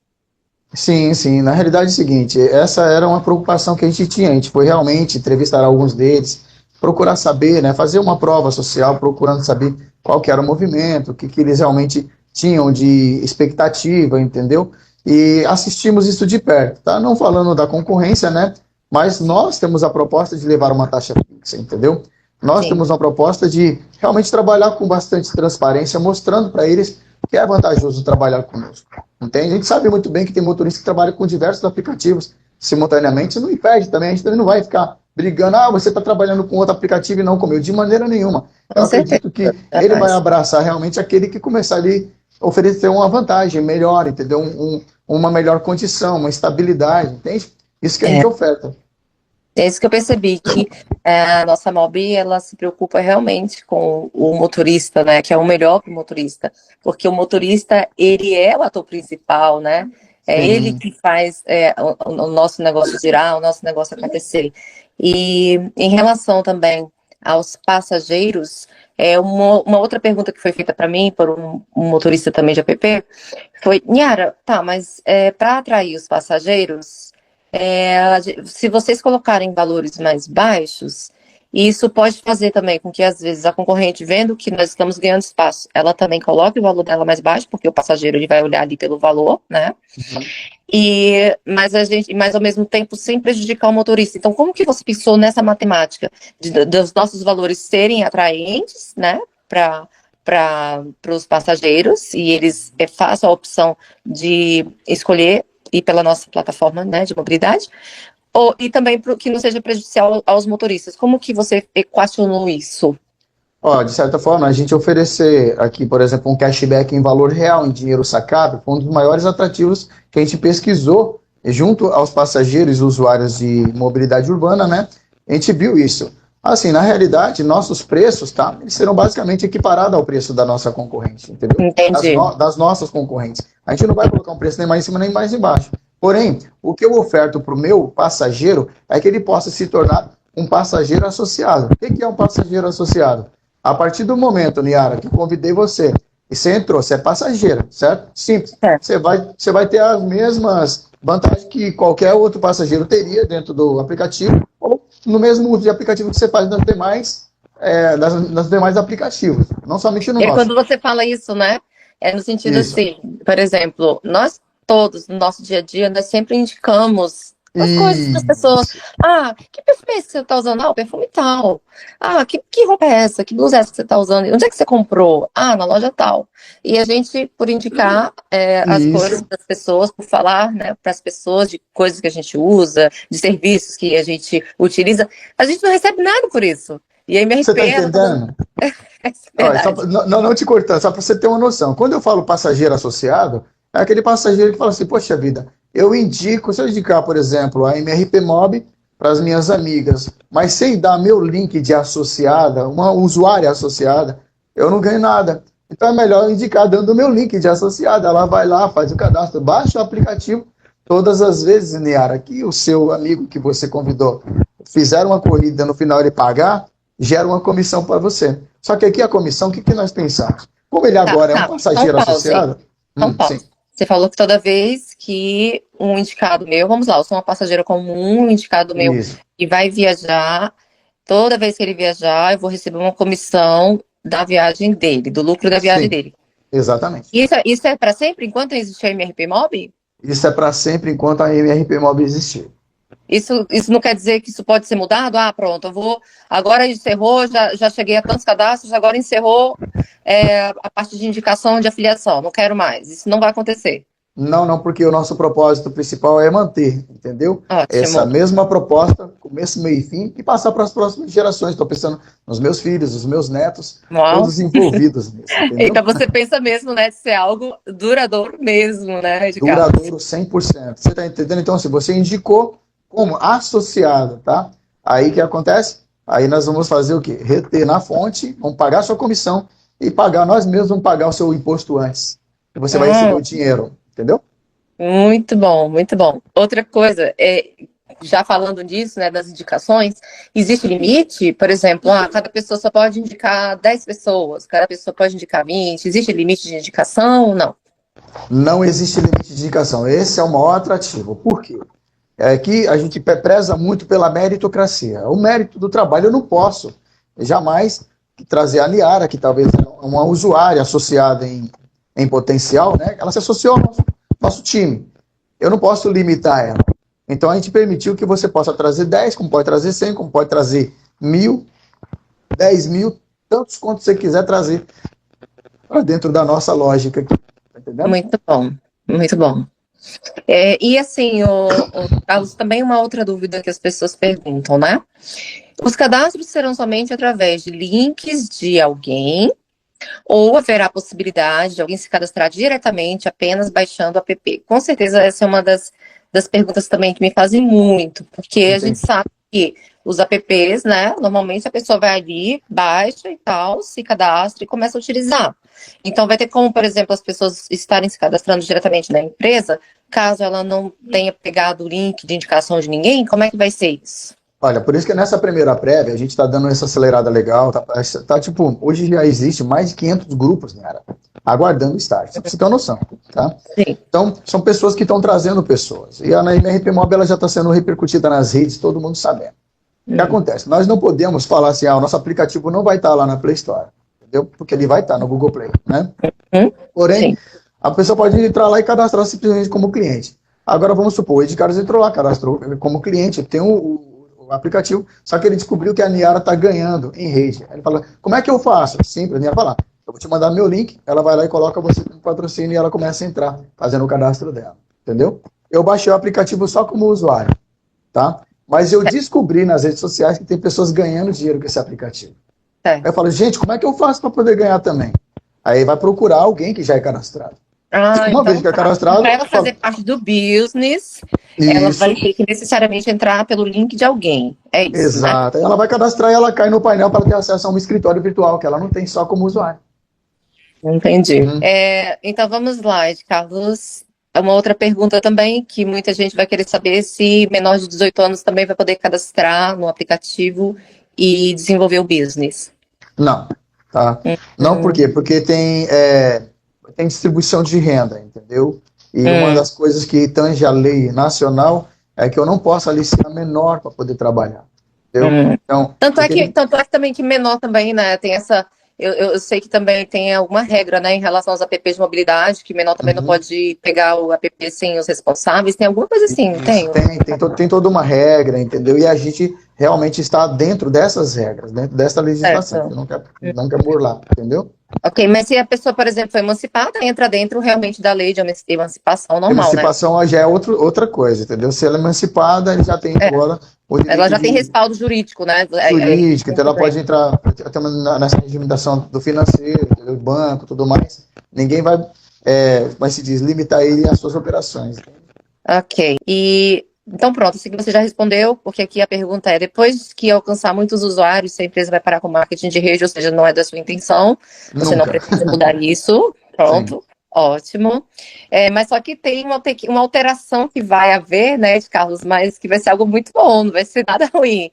Sim, sim. Na realidade é o seguinte, essa era uma preocupação que a gente tinha. A gente foi realmente entrevistar alguns deles, procurar saber, né, fazer uma prova social, procurando saber qual que era o movimento, o que, que eles realmente tinham de expectativa, entendeu? E assistimos isso de perto, tá? Não falando da concorrência, né? Mas nós temos a proposta de levar uma taxa fixa, entendeu? Nós temos uma proposta de realmente trabalhar com bastante transparência, mostrando para eles que é vantajoso trabalhar conosco. Entende? A gente sabe muito bem que tem motorista que trabalha com diversos aplicativos simultaneamente, não impede também, a gente também não vai ficar brigando, você está trabalhando com outro aplicativo e não com o meu, de maneira nenhuma. Eu acredito que ele vai abraçar realmente aquele que começar ali a oferecer uma vantagem melhor, entendeu? Uma melhor condição, uma estabilidade, entende? Isso que a gente oferta. É isso que eu percebi, que a nossa Mobi, ela se preocupa realmente com o motorista, né, que é o melhor para o motorista, porque o motorista, ele é o ator principal, né, é ele que faz o nosso negócio girar, o nosso negócio acontecer. E em relação também aos passageiros, uma outra pergunta que foi feita para mim, por um motorista também de app, foi, Niara, tá, mas para atrair os passageiros, se vocês colocarem valores mais baixos, isso pode fazer também com que, às vezes, a concorrente, vendo que nós estamos ganhando espaço, ela também coloque o valor dela mais baixo, porque o passageiro ele vai olhar ali pelo valor, né? Mas ao mesmo tempo sem prejudicar o motorista. Então, como que você pensou nessa matemática dos nossos valores serem atraentes, né, para os passageiros, e eles façam a opção de escolher ir pela nossa plataforma, né, de mobilidade, e também que não seja prejudicial aos motoristas? Como que você equacionou isso? De certa forma, a gente oferecer aqui, por exemplo, um cashback em valor real, em dinheiro sacado, foi um dos maiores atrativos que a gente pesquisou junto aos passageiros e usuários de mobilidade urbana, né? A gente viu isso. Assim, na realidade, nossos preços, tá? Eles serão basicamente equiparados ao preço da nossa concorrente, entendeu? Entendi. Das nossas concorrentes. A gente não vai colocar um preço nem mais em cima nem mais embaixo. Porém, o que eu oferto para o meu passageiro é que ele possa se tornar um passageiro associado. O que é um passageiro associado? A partir do momento, Niara, que convidei você, e você entrou, você é passageira, certo? Simples. Você vai ter as mesmas vantagens que qualquer outro passageiro teria dentro do aplicativo, ou no mesmo uso de aplicativo que você faz nas demais aplicativos, não somente no nosso. Quando você fala isso, né? É no sentido assim, por exemplo, nós todos, no nosso dia a dia, nós sempre indicamos As coisas das pessoas. Isso. Ah, que perfume é esse que você tá usando? Ah, o perfume tal. Ah, que roupa é essa? Que blusa é essa que você tá usando? Onde é que você comprou? Ah, na loja tal. E a gente, por indicar as coisas Isso. das pessoas, por falar, né, para as pessoas de coisas que a gente usa, de serviços que a gente utiliza, a gente não recebe nada por isso. E a Você MRP, está ela tá dando. entendendo? É Olha, verdade. não te cortando, só para você ter uma noção. Quando eu falo passageiro associado, é aquele passageiro que fala assim, poxa vida, eu indico, se eu indicar, por exemplo, a MRP Mob para as minhas amigas, mas sem dar meu link de associada, uma usuária associada, eu não ganho nada. Então é melhor indicar dando o meu link de associada. Ela vai lá, faz o cadastro, baixa o aplicativo. Todas as vezes, Niara, que o seu amigo que você convidou fizer uma corrida no final ele pagar, gera uma comissão para você. Só que aqui a comissão, o que, que nós pensamos? Como ele Tá, agora é um tá. Então passageiro pause. associado, Então sim, pause. Você falou que toda vez que um indicado meu, vamos lá, eu sou uma passageira comum, um indicado meu isso, que vai viajar, toda vez que ele viajar, eu vou receber uma comissão da viagem dele, do lucro da viagem sim, dele. exatamente. Isso é para sempre, enquanto existe a MRP Mob? Isso é para sempre enquanto a MRP Mob existir. Isso não quer dizer que isso pode ser mudado? Ah, pronto, eu vou. Agora encerrou, já cheguei a tantos cadastros, agora encerrou a parte de indicação de afiliação, não quero mais. Isso não vai acontecer. Não, não, porque o nosso propósito principal é manter, entendeu? Essa Ótimo. mesma proposta, começo, meio e fim, e passar para as próximas gerações. Estou pensando nos meus filhos, nos meus netos, Uau. todos envolvidos nisso, entendeu? Então você pensa mesmo, né, de ser algo duradouro mesmo, né, Ricardo? Duradouro 100%. Você está entendendo? Então, se você indicou como associado, tá? Aí o que acontece? Aí nós vamos fazer o quê? Reter na fonte, vamos pagar a sua comissão e pagar nós mesmos, vamos pagar o seu imposto antes. E você vai receber o dinheiro, entendeu? Muito bom, muito bom. Outra coisa, já falando disso, né, das indicações, existe limite? Por exemplo, cada pessoa só pode indicar 10 pessoas, cada pessoa pode indicar 20. Existe limite de indicação ou não? Não existe limite de indicação. Esse é o maior atrativo. Por quê? É que a gente preza muito pela meritocracia. O mérito do trabalho eu não posso jamais trazer a Niara, que talvez é uma usuária associada em potencial, né? Ela se associou ao nosso time. Eu não posso limitar ela. Então a gente permitiu que você possa trazer 10, como pode trazer 100, como pode trazer 1.000, 10.000, tantos quantos você quiser trazer para dentro da nossa lógica aqui. Tá entendendo? Muito bom, muito bom. E assim, Carlos, também uma outra dúvida que as pessoas perguntam, né? Os cadastros serão somente através de links de alguém ou haverá a possibilidade de alguém se cadastrar diretamente apenas baixando o app? Com certeza essa é uma das perguntas também que me fazem muito, porque a gente Entendi. sabe que os apps, né, normalmente a pessoa vai ali, baixa e tal, se cadastra e começa a utilizar. Então vai ter como, por exemplo, as pessoas estarem se cadastrando diretamente na empresa, caso ela não tenha pegado o link de indicação de ninguém, como é que vai ser isso? Olha, por isso que nessa primeira prévia a gente está dando essa acelerada legal, tá tipo, hoje já existe mais de 500 grupos, né, aguardando o start, só pra você ter uma noção, tá? Sim. Então, são pessoas que estão trazendo pessoas, e a MRP Mob ela já está sendo repercutida nas redes, todo mundo sabendo. O que acontece? Nós não podemos falar assim, o nosso aplicativo não vai estar lá na Play Store, entendeu? Porque ele vai estar no Google Play, né? Porém, Sim. a pessoa pode entrar lá e cadastrar simplesmente como cliente. Agora, vamos supor, o Ed Carlos entrou lá, cadastrou como cliente, tem o aplicativo, só que ele descobriu que a Niara está ganhando em rede. Aí ele fala, como é que eu faço? Simples, a Niara fala, eu vou te mandar meu link, ela vai lá e coloca você como patrocínio e ela começa a entrar, fazendo o cadastro dela, entendeu? Eu baixei o aplicativo só como usuário, tá? Mas eu descobri nas redes sociais que tem pessoas ganhando dinheiro com esse aplicativo. Aí eu falo, gente, como é que eu faço para poder ganhar também? Aí vai procurar alguém que já é cadastrado. Uma vez que é cadastrado... Para ela fazer parte do business, ela vai ter que necessariamente entrar pelo link de alguém. É isso, exato. né? Ela vai cadastrar e ela cai no painel para ter acesso a um escritório virtual, que ela não tem só como usuário. Entendi. Então vamos lá, Carlos. Uma outra pergunta também, que muita gente vai querer saber se menor de 18 anos também vai poder cadastrar no aplicativo e desenvolver o business. Não, tá? Não, por quê? Porque tem distribuição de renda, entendeu? E uma das coisas que tange a lei nacional é que eu não posso aliciar menor para poder trabalhar, entendeu? Então, tanto é que também que menor também, né, tem Eu sei que também tem alguma regra, né, em relação aos apps de mobilidade, que menor também não Uhum. pode pegar o app sem os responsáveis. Tem alguma coisa assim, não Isso, tem? tem toda uma regra, entendeu? E a gente realmente está dentro dessas regras, dentro dessa legislação, que Certo. não quer burlar, entendeu? Ok, mas se a pessoa, por exemplo, foi emancipada, entra dentro realmente da lei de emancipação normal, né? Emancipação já é outra coisa, entendeu? Se ela é emancipada, ele já tem É, agora o ela direito já tem de respaldo jurídico, né? jurídico, então ela Muito bem. pode entrar até nessa regimentação do financeiro, do banco, tudo mais. Ninguém vai, como se diz, limitar ele às suas operações. Ok. E então pronto, assim que você já respondeu, porque aqui a pergunta é: depois que alcançar muitos usuários, se a empresa vai parar com marketing de rede, ou seja, não é da sua intenção, você não Nunca. pretende mudar isso. Sim. Pronto, ótimo. Mas só que tem uma alteração que vai haver, né, de Carlos, mas que vai ser algo muito bom, não vai ser nada ruim.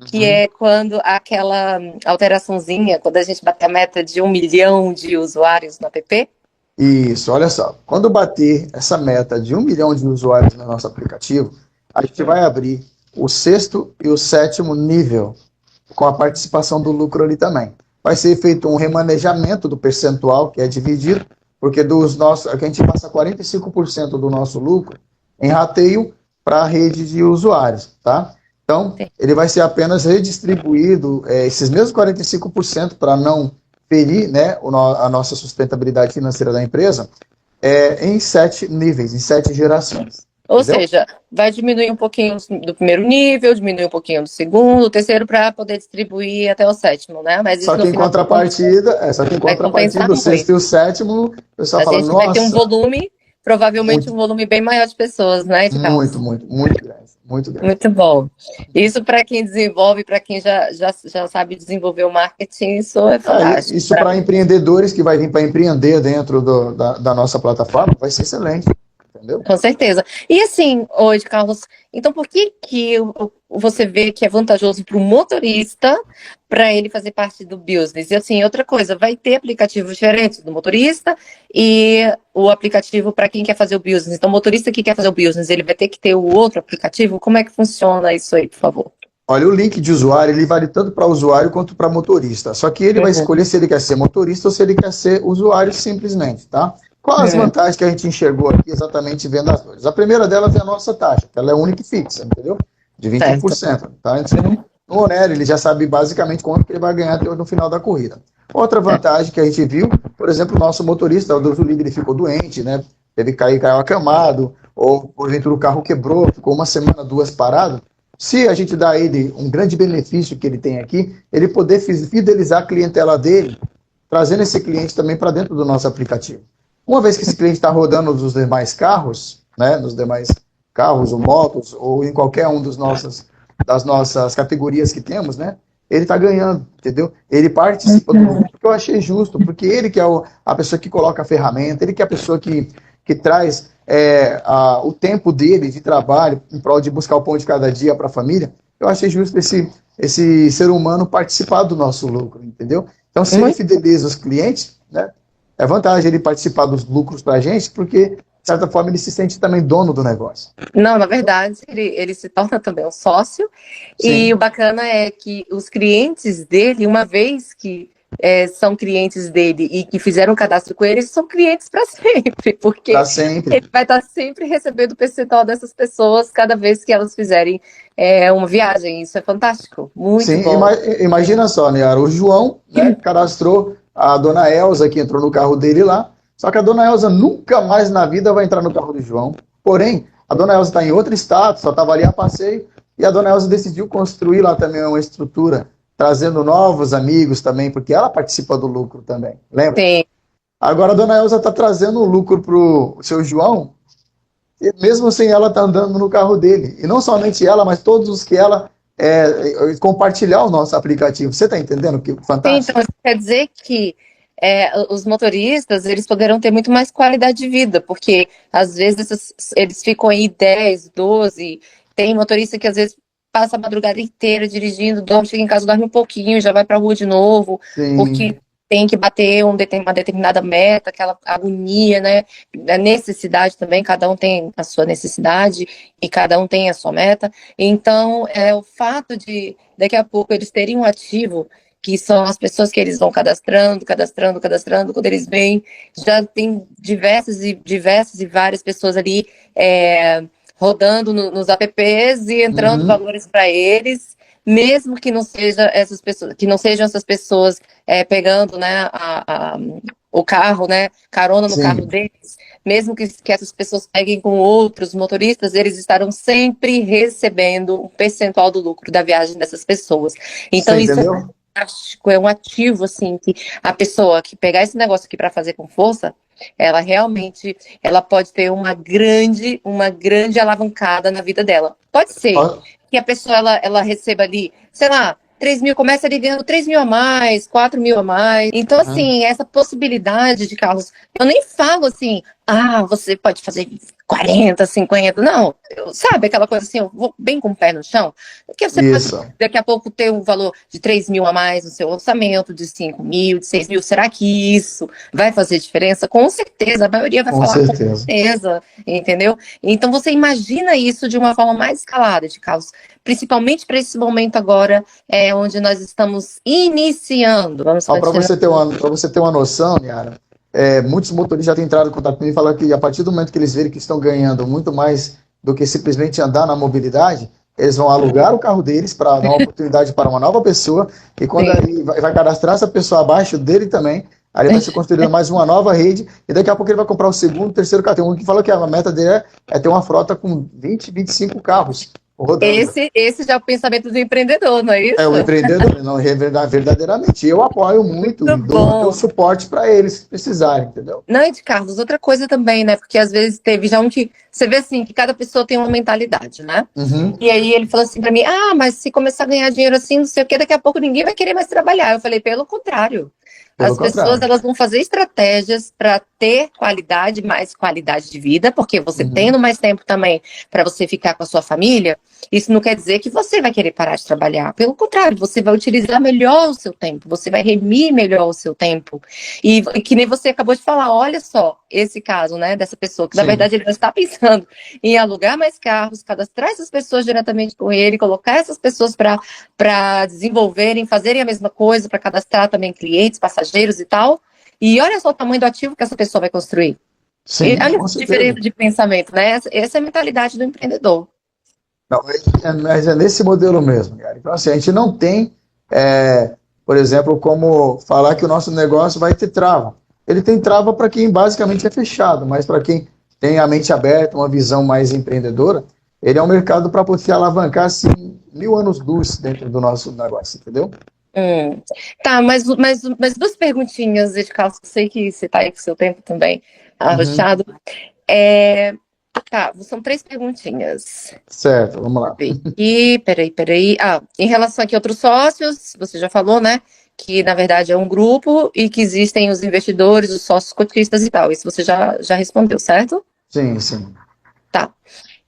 Que Uhum. é quando aquela alteraçãozinha, quando a gente bater a meta de 1 milhão de usuários no app. Isso, olha só. Quando bater essa meta de 1 milhão de usuários no nosso aplicativo, a gente vai abrir o sexto e o sétimo nível, com a participação do lucro ali também. Vai ser feito um remanejamento do percentual que é dividido, porque aqui a gente passa 45% do nosso lucro em rateio para a rede de usuários, tá? Então, ele vai ser apenas redistribuído, esses mesmos 45% para não ferir, né, a nossa sustentabilidade financeira da empresa, em 7 níveis, em 7 gerações. Ou Entendeu? seja, vai diminuir um pouquinho do primeiro nível, diminuir um pouquinho do segundo, do terceiro, para poder distribuir até o sétimo, né? Mas isso Só no que em final das contas contrapartida, só que em vai compensar contrapartida, o sexto muito. e o sétimo, o pessoal A fala, gente vai ter um nossa, volume, provavelmente muito, um volume bem maior de pessoas, né, de muito, carros. muito, muito grande, muito grande. Muito bom. Isso para quem desenvolve, para quem já sabe desenvolver o marketing, isso é fantástico. Isso para empreendedores que vai vir para empreender dentro da nossa plataforma, vai ser excelente, entendeu? Com certeza. E assim, hoje, Carlos, então por que você vê que é vantajoso para o motorista para ele fazer parte do business? E assim, outra coisa, vai ter aplicativos diferentes do motorista e o aplicativo para quem quer fazer o business. Então, o motorista que quer fazer o business, ele vai ter que ter o outro aplicativo? Como é que funciona isso aí, por favor? Olha, o link de usuário, ele vale tanto para usuário quanto para motorista. Só que ele vai Uhum. escolher se ele quer ser motorista ou se ele quer ser usuário simplesmente, tá? Quais as Uhum. vantagens que a gente enxergou aqui exatamente vendo as dores? A primeira delas é a nossa taxa, que ela é única e fixa, entendeu? De Certo. 21%, tá? Uhum. No Onero, ele já sabe basicamente quanto que ele vai ganhar no final da corrida. Outra vantagem que a gente viu, por exemplo, o nosso motorista, o Deus do livre, ele ficou doente, né? Teve que caiu acamado, ou porventura o carro quebrou, ficou uma semana, duas parado. Se a gente dá a ele um grande benefício que ele tem aqui, ele poder fidelizar a clientela dele, trazendo esse cliente também para dentro do nosso aplicativo. Uma vez que esse cliente está rodando nos demais carros, né, nos demais carros ou motos, ou em qualquer um das nossas categorias que temos, né, ele está ganhando, entendeu? Ele participa do lucro, porque eu achei justo, porque ele que é a pessoa que coloca a ferramenta, ele que é a pessoa que traz o tempo dele de trabalho em prol de buscar o pão de cada dia para a família. Eu achei justo esse ser humano participar do nosso lucro, entendeu? Então, se ele Muito. fideliza os clientes, né, é vantagem ele participar dos lucros para a gente, porque, de certa forma, ele se sente também dono do negócio. Não, na verdade, ele se torna também um sócio, e o Sim, bacana é que os clientes dele, uma vez que são clientes dele e que fizeram um cadastro com ele, são clientes para sempre, para porque sempre. ele vai estar sempre recebendo o percentual dessas pessoas cada vez que elas fizerem uma viagem. Isso é fantástico, muito Sim, bom. imagina só, né? O João, né, cadastrou a dona Elza, que entrou no carro dele lá, só que a dona Elza nunca mais na vida vai entrar no carro do João. Porém, a dona Elza está em outro estado, só estava ali a passeio, e a dona Elza decidiu construir lá também uma estrutura, trazendo novos amigos também, porque ela participa do lucro também, lembra? Sim. Agora a dona Elza está trazendo um lucro para o seu João, mesmo sem ela estar andando no carro dele. E não somente ela, mas todos os que ela compartilhar o nosso aplicativo. Você está entendendo que Sim, então fantástico? isso quer dizer que os motoristas eles poderão ter muito mais qualidade de vida, porque às vezes eles ficam aí 10, 12, tem motorista que às vezes passa a madrugada inteira dirigindo, dorme, chega em casa, dorme um pouquinho, já vai para a rua de novo, porque Sim, tem que bater uma determinada meta, aquela agonia, né? A necessidade também, cada um tem a sua necessidade e cada um tem a sua meta. Então, o fato de daqui a pouco eles terem um ativo que são as pessoas que eles vão cadastrando, quando eles vêm, já tem diversas e várias pessoas ali rodando nos apps e entrando Uhum. valores para eles, mesmo que não seja essas pessoas, que não sejam essas pessoas pegando, né, o carro, né, carona no carro Sim. deles, mesmo que essas pessoas peguem com outros motoristas, eles estarão sempre recebendo um percentual do lucro da viagem dessas pessoas. Então, Você isso é entendeu? fantástico, é um ativo, assim, que a pessoa que pegar esse negócio aqui para fazer com força, ela realmente, ela pode ter uma grande alavancada na vida dela. Pode ser Ó, que a pessoa, ela receba ali, sei lá, 3 mil, começa ali ganhando 3 mil a mais, 4 mil a mais. Então, uhum. assim, essa possibilidade de carros, eu nem falo assim, você pode fazer 40, 50, não, sabe, aquela coisa assim, eu vou bem com o pé no chão, porque você pode Isso. daqui a pouco ter um valor de 3 mil a mais no seu orçamento, de 5 mil, de 6 mil, será que isso vai fazer diferença? Com certeza, a maioria vai Com falar com certeza. certeza, entendeu? Então você imagina isso de uma forma mais escalada de carros, principalmente para esse momento agora, onde nós estamos iniciando, vamos Para continuar. você ter uma noção, Yara, muitos motoristas já têm entrado em contato comigo e falaram que a partir do momento que eles verem que estão ganhando muito mais do que simplesmente andar na mobilidade, eles vão alugar o carro deles para dar uma oportunidade para uma nova pessoa, e quando Sim. ele vai cadastrar essa pessoa abaixo dele também, aí vai ser construída mais uma nova rede, e daqui a pouco ele vai comprar o segundo, terceiro carro. Tem um que fala que a meta dele é ter uma frota com 20, 25 carros rodando. Esse já é o pensamento do empreendedor, não é É isso? o empreendedor, não, verdadeiramente. Eu apoio muito Muito e dou bom. suporte para eles se precisarem, entendeu? Não, e de Carlos, outra coisa também, né? Porque às vezes teve já um que. Você vê assim, que cada pessoa tem uma mentalidade, né? Uhum, E aí ele falou assim pra mim: mas se começar a ganhar dinheiro assim, não sei o quê, daqui a pouco ninguém vai querer mais trabalhar. Eu falei: pelo contrário. pelo As pessoas contrário. elas vão fazer estratégias para ter qualidade, mais qualidade de vida, porque você Uhum, tendo mais tempo também para você ficar com a sua família, isso não quer dizer que você vai querer parar de trabalhar. Pelo contrário, você vai utilizar melhor o seu tempo, você vai remir melhor o seu tempo. E que nem você acabou de falar, olha só esse caso, né, dessa pessoa, que na sim, verdade ele está pensando em alugar mais carros, cadastrar essas pessoas diretamente com ele, colocar essas pessoas para desenvolverem, fazerem a mesma coisa, para cadastrar também clientes, passageiros e tal. E olha só o tamanho do ativo que essa pessoa vai construir. E sim, olha com essa diferença certeza. de pensamento, né? Essa é a mentalidade do empreendedor. Não, mas é nesse modelo mesmo, cara. Então, assim, a gente não tem, por exemplo, como falar que o nosso negócio vai ter trava. Ele tem trava para quem basicamente é fechado, mas para quem tem a mente aberta, uma visão mais empreendedora, ele é um mercado para poder alavancar assim, 1000 anos-luz dentro do nosso negócio, entendeu? Hum. Tá, mas duas perguntinhas, de caso eu sei que você está aí com o seu tempo também Uhum. arrochado. É, tá, são três perguntinhas. Certo, vamos lá. Aqui, peraí. Em relação aqui a outros sócios, você já falou, né? Que na verdade é um grupo e que existem os investidores, os sócios cotistas e tal. Isso você já respondeu, certo? Sim, sim. Tá.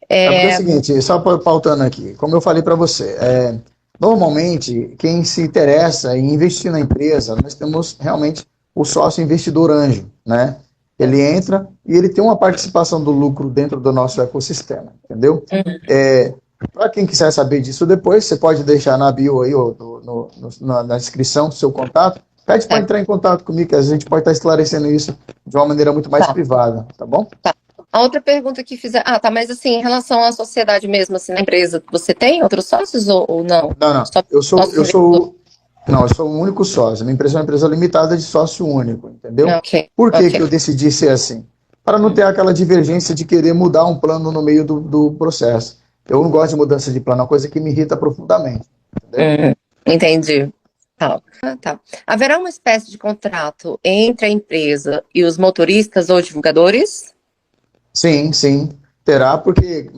É porque é o É, seguinte, só pautando aqui, como eu falei para você, normalmente quem se interessa em investir na empresa, nós temos realmente o sócio investidor anjo, né? Ele entra e ele tem uma participação do lucro dentro do nosso ecossistema, entendeu? Para quem quiser saber disso depois, você pode deixar na bio aí, ou na descrição, seu contato. Pede para tá, entrar em contato comigo, que a gente pode estar esclarecendo isso de uma maneira muito mais tá. privada, tá bom? A outra pergunta que fizer. Tá, mas assim, em relação à sociedade mesmo, assim, na empresa, você tem outros sócios ou não? Não, não. Só sócios investidores? Não, eu sou o único sócio. Minha empresa é uma empresa limitada de sócio único, entendeu? Ok, Por que ok. que eu decidi ser assim? Para não ter aquela divergência de querer mudar um plano no meio do processo. Eu não gosto de mudança de plano, é uma coisa que me irrita profundamente, entendeu? Entendi. Tá. Haverá uma espécie de contrato entre a empresa e os motoristas ou divulgadores? Sim, sim, terá, porque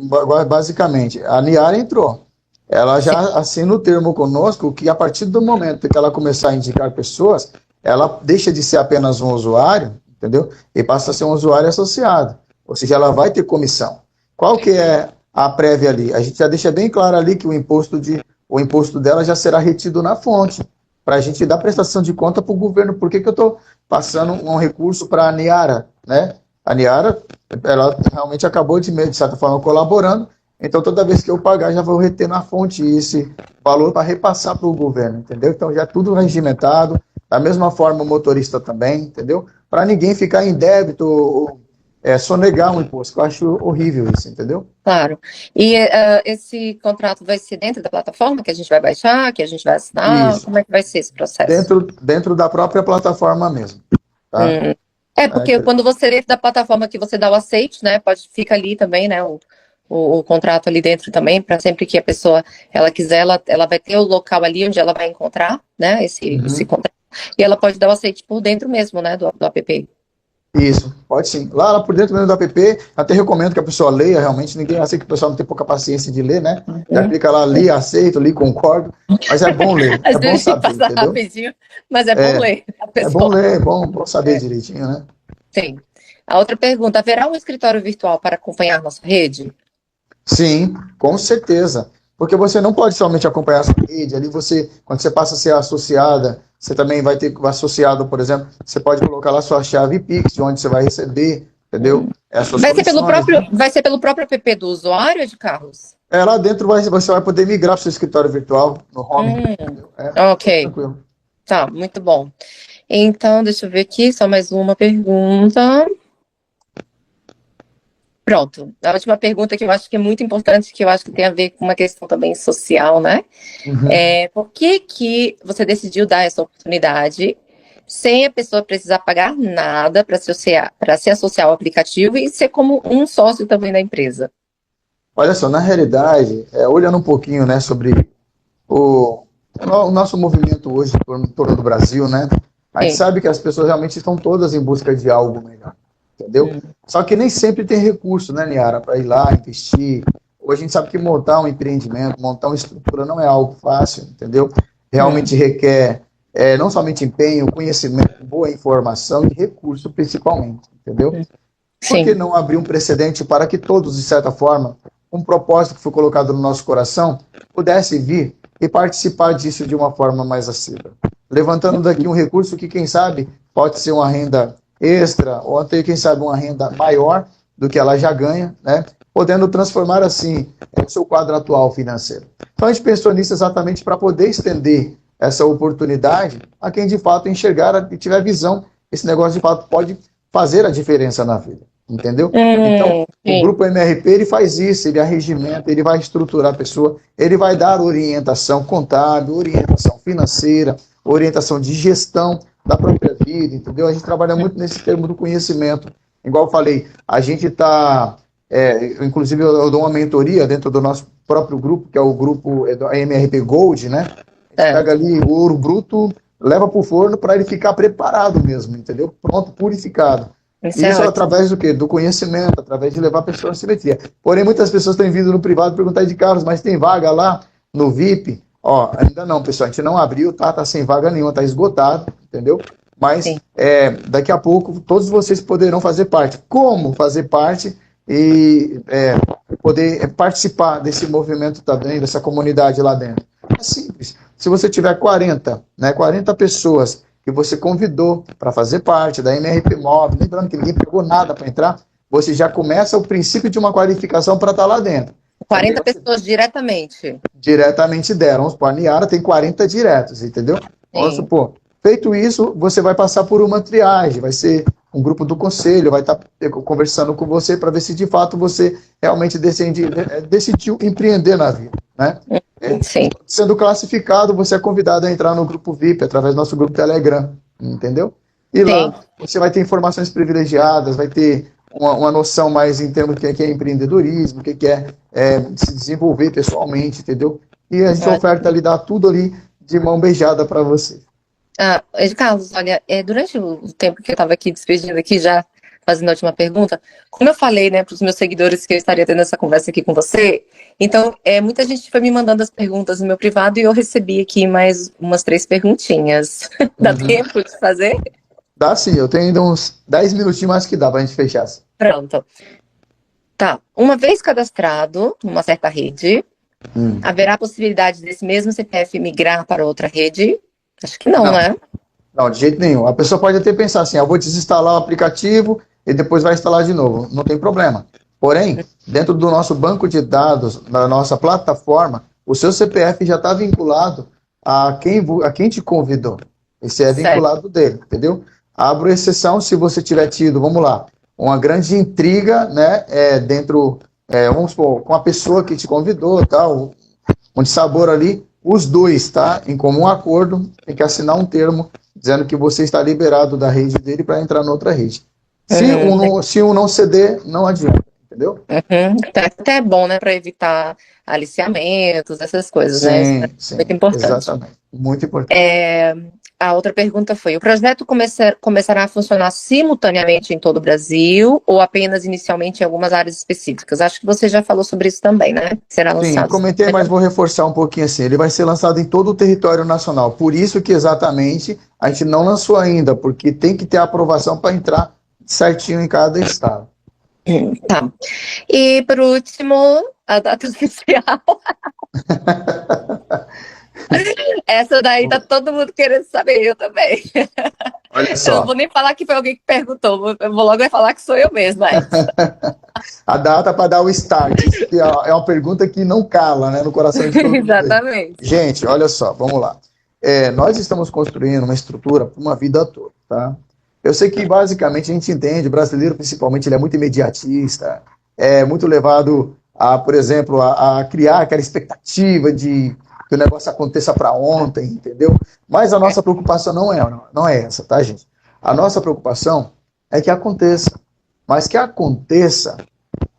basicamente a Niara entrou. Ela Sim. já assina o termo conosco que a partir do momento que ela começar a indicar pessoas, ela deixa de ser apenas um usuário, entendeu? E passa a ser um usuário associado. Ou seja, ela vai ter comissão. Qual que é a prévia ali? A gente já deixa bem claro ali que o imposto dela já será retido na fonte, para a gente dar prestação de conta para o governo. Por que que eu estou passando um recurso para a Niara, né? A Niara, ela realmente acabou de certa forma, colaborando, Então, toda vez que eu pagar, já vou reter na fonte esse valor para repassar para o governo, entendeu? Então, já é tudo regimentado, da mesma forma o motorista também, entendeu? Para ninguém ficar em débito ou sonegar um imposto, que eu acho horrível isso, entendeu? Claro. E esse contrato vai ser dentro da plataforma que a gente vai baixar, que a gente vai assinar? Isso, Como é que vai ser esse processo? dentro da própria plataforma mesmo, tá? Hum. É, porque quando você dentro da plataforma que você dá o aceite, né, fica ali também, né, o contrato ali dentro também, para sempre que a pessoa, ela quiser, ela vai ter o local ali onde ela vai encontrar, né, esse Uhum. contrato, e ela pode dar o aceite por dentro mesmo, né, do app. Isso, pode sim. Lá por dentro mesmo do app, até recomendo que a pessoa leia, realmente, ninguém acha que o pessoal não tem pouca paciência de ler, né? Já Uhum. clica lá, li, aceito, li, concordo, mas é bom ler, é Às bom vezes a gente saber, passa entendeu? rapidinho, mas é bom ler a É bom pessoa. ler, é bom saber direitinho, né? Sim. A outra pergunta, haverá um escritório virtual para acompanhar nossa rede? Sim, com certeza. Porque você não pode somente acompanhar a sua rede, ali você, quando você passa a ser associada, você também vai ter associado, por exemplo, você pode colocar lá sua chave Pix, de onde você vai receber, entendeu? As suas comissões, né? Vai ser pelo próprio app do usuário, de Carlos? Lá dentro você vai poder migrar para o seu escritório virtual no home, Hum, entendeu? É bem ok, tranquilo. tá, muito bom. Então, deixa eu ver aqui, só mais uma pergunta. Pronto, a última pergunta que eu acho que é muito importante, que eu acho que tem a ver com uma questão também social, né? Uhum. Por que que você decidiu dar essa oportunidade sem a pessoa precisar pagar nada para se associar ao aplicativo e ser como um sócio também da empresa? Olha só, na realidade, olhando um pouquinho, né, sobre o, o nosso movimento hoje em torno do Brasil, né? A gente Sim. sabe que as pessoas realmente estão todas em busca de algo melhor, entendeu? Hum, Só que nem sempre tem recurso, né, Niara, para ir lá investir. Hoje a gente sabe que montar um empreendimento, montar uma estrutura não é algo fácil, entendeu? hum, Realmente requer não somente empenho, conhecimento, boa informação e recurso principalmente, entendeu? hum. Por que Sim. não abrir um precedente para que todos, de certa forma, um propósito que foi colocado no nosso coração, pudesse vir e participar disso de uma forma mais assídua? Levantando daqui um recurso que, quem sabe, pode ser uma renda extra, ou até, quem sabe, uma renda maior do que ela já ganha, né? Podendo transformar, assim, o seu quadro atual financeiro. Então, a gente pensou nisso exatamente para poder estender essa oportunidade a quem, de fato, enxergar e tiver visão, esse negócio, de fato, pode fazer a diferença na vida. Entendeu? Então, o Sim. grupo MRP ele faz isso, ele arregimenta, ele vai estruturar a pessoa, ele vai dar orientação contábil, orientação financeira, orientação de gestão da própria vida, entendeu? A gente trabalha muito nesse termo do conhecimento. Igual eu falei, a gente está, inclusive eu dou uma mentoria dentro do nosso próprio grupo, que é o grupo do MRP Gold, né? A gente pega Certo. ali o ouro bruto, leva para o forno para ele ficar preparado mesmo, entendeu? Pronto, purificado. Isso E é isso ótimo. através do quê? Do conhecimento, através de levar a pessoa à simetria. Porém, muitas pessoas têm vindo no privado perguntar de carros, mas tem vaga lá no VIP? Ó, ainda não, pessoal, a gente não abriu, tá? Tá sem vaga nenhuma, tá esgotado, entendeu? Mas Sim. daqui a pouco todos vocês poderão fazer parte. Como fazer parte e poder participar desse movimento também, dessa comunidade lá dentro? É simples. Se você tiver 40, né, 40 pessoas que você convidou para fazer parte da MRP Móvel, lembrando que ninguém pegou nada para entrar, você já começa o princípio de uma qualificação para estar lá dentro. Só que aí 40 pessoas diretamente. diretamente deram. Vamos supor, a Niara tem 40 diretos, entendeu? Vamos Sim. supor. Feito isso, você vai passar por uma triagem, vai ser um grupo do conselho, vai estar conversando com você para ver se de fato você realmente decidiu empreender na vida, né? Sim. Sendo classificado, você é convidado a entrar no grupo VIP através do nosso grupo Telegram, entendeu? E Sim. lá você vai ter informações privilegiadas, vai ter uma noção mais em termos do que é empreendedorismo, o que é se desenvolver pessoalmente, entendeu? E a gente oferta ali, dá tudo ali de mão beijada para você. Carlos, olha, durante o tempo que eu estava aqui despedindo aqui, já fazendo a última pergunta, como eu falei, né, para os meus seguidores que eu estaria tendo essa conversa aqui com você, então, muita gente foi me mandando as perguntas no meu privado e eu recebi aqui mais umas 3 perguntinhas. Dá Uhum. tempo de fazer? Dá sim, eu tenho ainda uns 10 minutinhos mais que dá para a gente fechar. Pronto. Tá. Uma vez cadastrado numa certa rede, Hum. haverá a possibilidade desse mesmo CPF migrar para outra rede? Acho que não, Não, né? não, de jeito nenhum. A pessoa pode até pensar assim, eu vou desinstalar o aplicativo e depois vai instalar de novo. Não tem problema. Porém, dentro do nosso banco de dados, na nossa plataforma, o seu CPF já está vinculado a quem te convidou. Esse é Certo. vinculado dele, entendeu? Abro exceção se você tiver tido, vamos lá, uma grande intriga, né, vamos supor, com a pessoa que te convidou, tal, um dissabor ali, os dois, tá? Em comum acordo, tem que assinar um termo dizendo que você está liberado da rede dele para entrar noutra rede. Se um não ceder, não adianta, entendeu? Até é bom, né, para evitar aliciamentos, essas coisas, né? Isso é Sim, muito sim, importante. exatamente. Muito importante. A outra pergunta foi: o projeto começará a funcionar simultaneamente em todo o Brasil ou apenas inicialmente em algumas áreas específicas? Acho que você já falou sobre isso também, né? Será Sim, lançado comentei, mas vou reforçar um pouquinho assim. Ele vai ser lançado em todo o território nacional. Por isso que exatamente a gente não lançou ainda, porque tem que ter aprovação para entrar certinho em cada estado. Tá. E por último, a data oficial. Essa daí tá todo mundo querendo saber, eu também. Olha Eu não vou só, nem falar que foi alguém que perguntou, eu vou logo falar que sou eu mesma. a data para dar o start. Isso que é uma pergunta que não cala, né, no coração de todo mundo aí. Exatamente. Gente, olha só, vamos lá. Nós estamos construindo uma estrutura para uma vida toda, tá? Eu sei que basicamente a gente entende, o brasileiro principalmente, ele é muito imediatista, é muito levado a, por exemplo, a criar aquela expectativa de que o negócio aconteça para ontem, entendeu? Mas a nossa preocupação não é essa, tá, gente? A nossa preocupação é que aconteça, mas que aconteça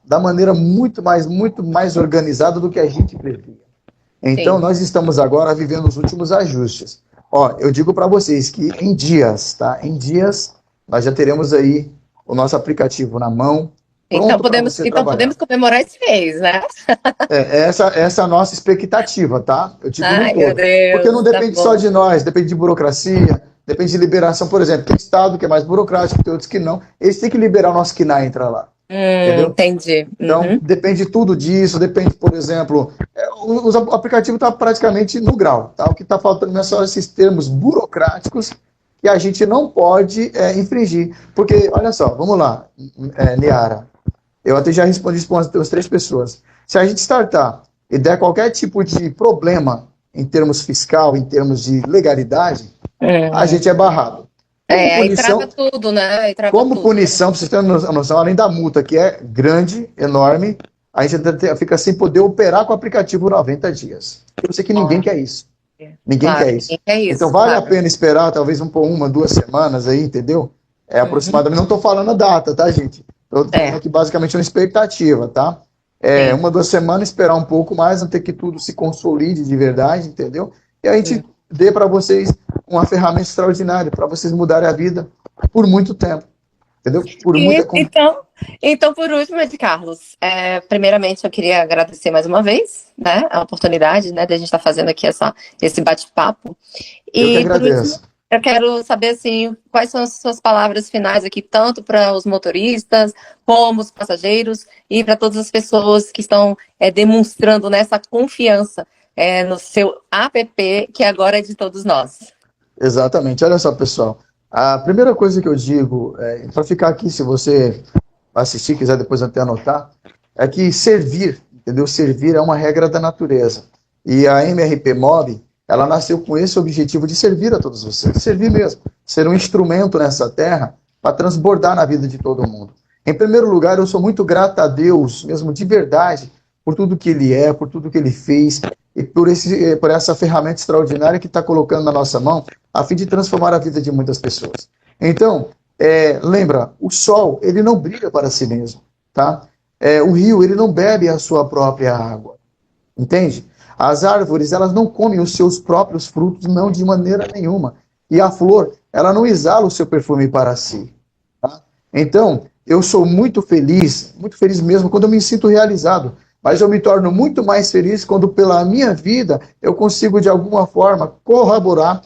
da maneira muito mais organizada do que a gente previa. Então, Sim. nós estamos agora vivendo os últimos ajustes. Ó, eu digo para vocês que em dias, tá? Em dias, nós já teremos aí o nosso aplicativo na mão, Então pronto para podemos, você então trabalhar. podemos comemorar esse mês, né? Essa é a nossa expectativa, tá? Eu digo no Ai, meu todo. Porque não Deus, tá depende só bom. de nós, depende de burocracia, depende de liberação. Por exemplo, tem estado que é mais burocrático, tem outros que não. Eles têm que liberar o nosso KNAI entrar lá, entendeu? Entendi. Então, depende tudo disso, depende, por exemplo, o aplicativo está praticamente no grau, tá? O que está faltando é só esses termos burocráticos que a gente não pode infringir. Porque, olha só, vamos lá, Niara, eu até já respondi isso para umas 3 pessoas. Se a gente startar e der qualquer tipo de problema em termos fiscal, em termos de legalidade, a gente é barrado. Como Aí trava punição, tudo, né? Aí trava como tudo. punição, para vocês terem uma noção, além da multa, que é grande, enorme, a gente fica sem poder operar com o aplicativo 90 dias. Eu sei que ninguém quer isso. Ninguém Claro, quer isso. ninguém quer Então isso, vale a claro. pena esperar, talvez uma, 2 semanas aí, entendeu? Aproximadamente, não estou falando a data, tá, gente? Estou falando aqui basicamente uma expectativa, tá? Sim. 1, 2 semanas, esperar um pouco mais, até que tudo se consolide de verdade, entendeu? E a gente dê para vocês uma ferramenta extraordinária, para vocês mudarem a vida por muito tempo. Entendeu? Então, por último, Ed Carlos, primeiramente eu queria agradecer mais uma vez, né, a oportunidade, né, de a gente estar fazendo aqui esse bate-papo. Eu que E por último, agradeço. eu quero saber assim, quais são as suas palavras finais aqui, tanto para os motoristas, como os passageiros e para todas as pessoas que estão demonstrando nessa confiança no seu app, que agora é de todos nós. Exatamente. Olha só, pessoal. A primeira coisa que eu digo, para ficar aqui, se você assistir, quiser depois até anotar, é que servir, entendeu? Servir é uma regra da natureza. E a MRP Mob, ela nasceu com esse objetivo de servir a todos vocês. Servir mesmo. Ser um instrumento nessa terra para transbordar na vida de todo mundo. Em primeiro lugar, eu sou muito grato a Deus, mesmo de verdade, por tudo que Ele é, por tudo que Ele fez, e por essa ferramenta extraordinária que está colocando na nossa mão, a fim de transformar a vida de muitas pessoas. Então, lembra, o sol, ele não brilha para si mesmo, tá? O rio, ele não bebe a sua própria água, entende? As árvores, elas não comem os seus próprios frutos, não, de maneira nenhuma. E a flor, ela não exala o seu perfume para si, tá? Então, eu sou muito feliz mesmo, quando eu me sinto realizado. Mas eu me torno muito mais feliz quando, pela minha vida, eu consigo, de alguma forma, colaborar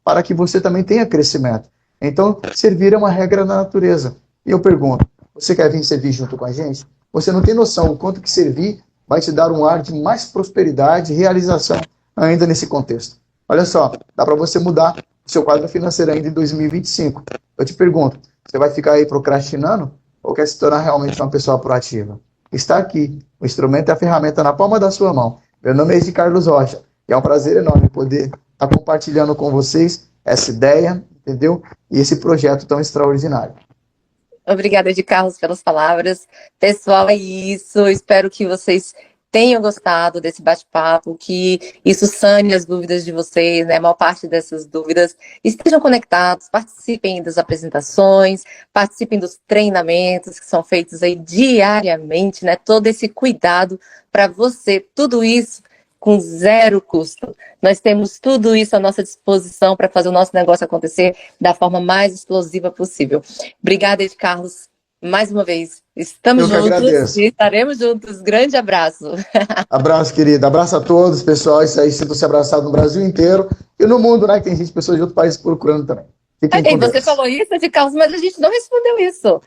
para que você também tenha crescimento. Então, servir é uma regra da natureza. E eu pergunto, você quer vir servir junto com a gente? Você não tem noção o quanto que servir vai te dar um ar de mais prosperidade e realização ainda nesse contexto. Olha só, dá para você mudar o seu quadro financeiro ainda em 2025. Eu te pergunto, você vai ficar aí procrastinando? ou quer se tornar realmente uma pessoa proativa? Está aqui. O instrumento é a ferramenta na palma da sua mão. Meu nome é Edi Carlos Rocha e é um prazer enorme poder estar compartilhando com vocês essa ideia, entendeu? E esse projeto tão extraordinário. Obrigada, Edi Carlos, pelas palavras. Pessoal, é isso. Espero que vocês tenham gostado desse bate-papo, que isso sane as dúvidas de vocês, né? A maior parte dessas dúvidas. Estejam conectados, participem das apresentações, participem dos treinamentos que são feitos aí diariamente, né? Todo esse cuidado para você, tudo isso com zero custo. Nós temos tudo isso à nossa disposição para fazer o nosso negócio acontecer da forma mais explosiva possível. Obrigada, Ed Carlos, mais uma vez. Estamos Eu que juntos agradeço. e estaremos juntos. Grande abraço. Abraço, querida. Abraço a todos, pessoal. Isso aí, sintam-se abraçados no Brasil inteiro e no mundo, né? Que tem gente, pessoas de outros países procurando também. Fiquem E com você Deus. falou isso, Ed Carlos, mas a gente não respondeu isso.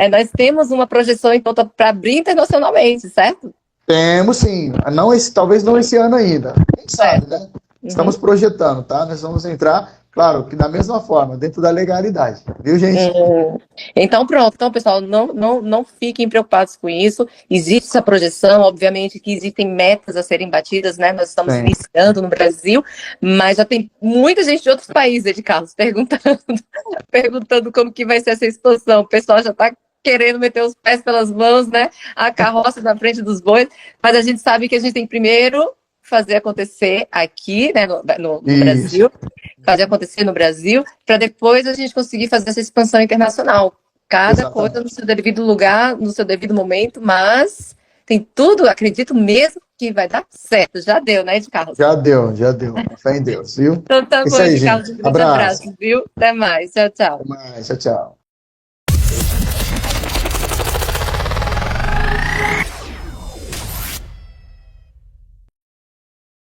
Nós temos uma projeção, então, para abrir internacionalmente, certo? Temos sim, não esse, talvez não esse ano ainda. Quem sabe, né? Estamos projetando, tá? Nós vamos entrar, claro, que da mesma forma, dentro da legalidade. Viu, gente? Então, pronto. Então, pessoal, não fiquem preocupados com isso. Existe essa projeção, obviamente que existem metas a serem batidas, né? Nós estamos iniciando no Brasil, mas já tem muita gente de outros países, Ed Carlos, perguntando como que vai ser essa expansão. O pessoal já está querendo meter os pés pelas mãos, né? A carroça na frente dos bois, mas a gente sabe que a gente tem primeiro fazer acontecer aqui, né, no Brasil, fazer acontecer no Brasil, para depois a gente conseguir fazer essa expansão internacional. Cada coisa no seu devido lugar, no seu devido momento, mas tem tudo, acredito mesmo que vai dar certo. Já deu, né, Ed Carlos? Já deu, já deu. Fé em Deus, viu? Então tá bom, Isso aí, Ed Carlos. Um grande abraço, viu? Até mais. Tchau, tchau. Até mais, tchau, tchau.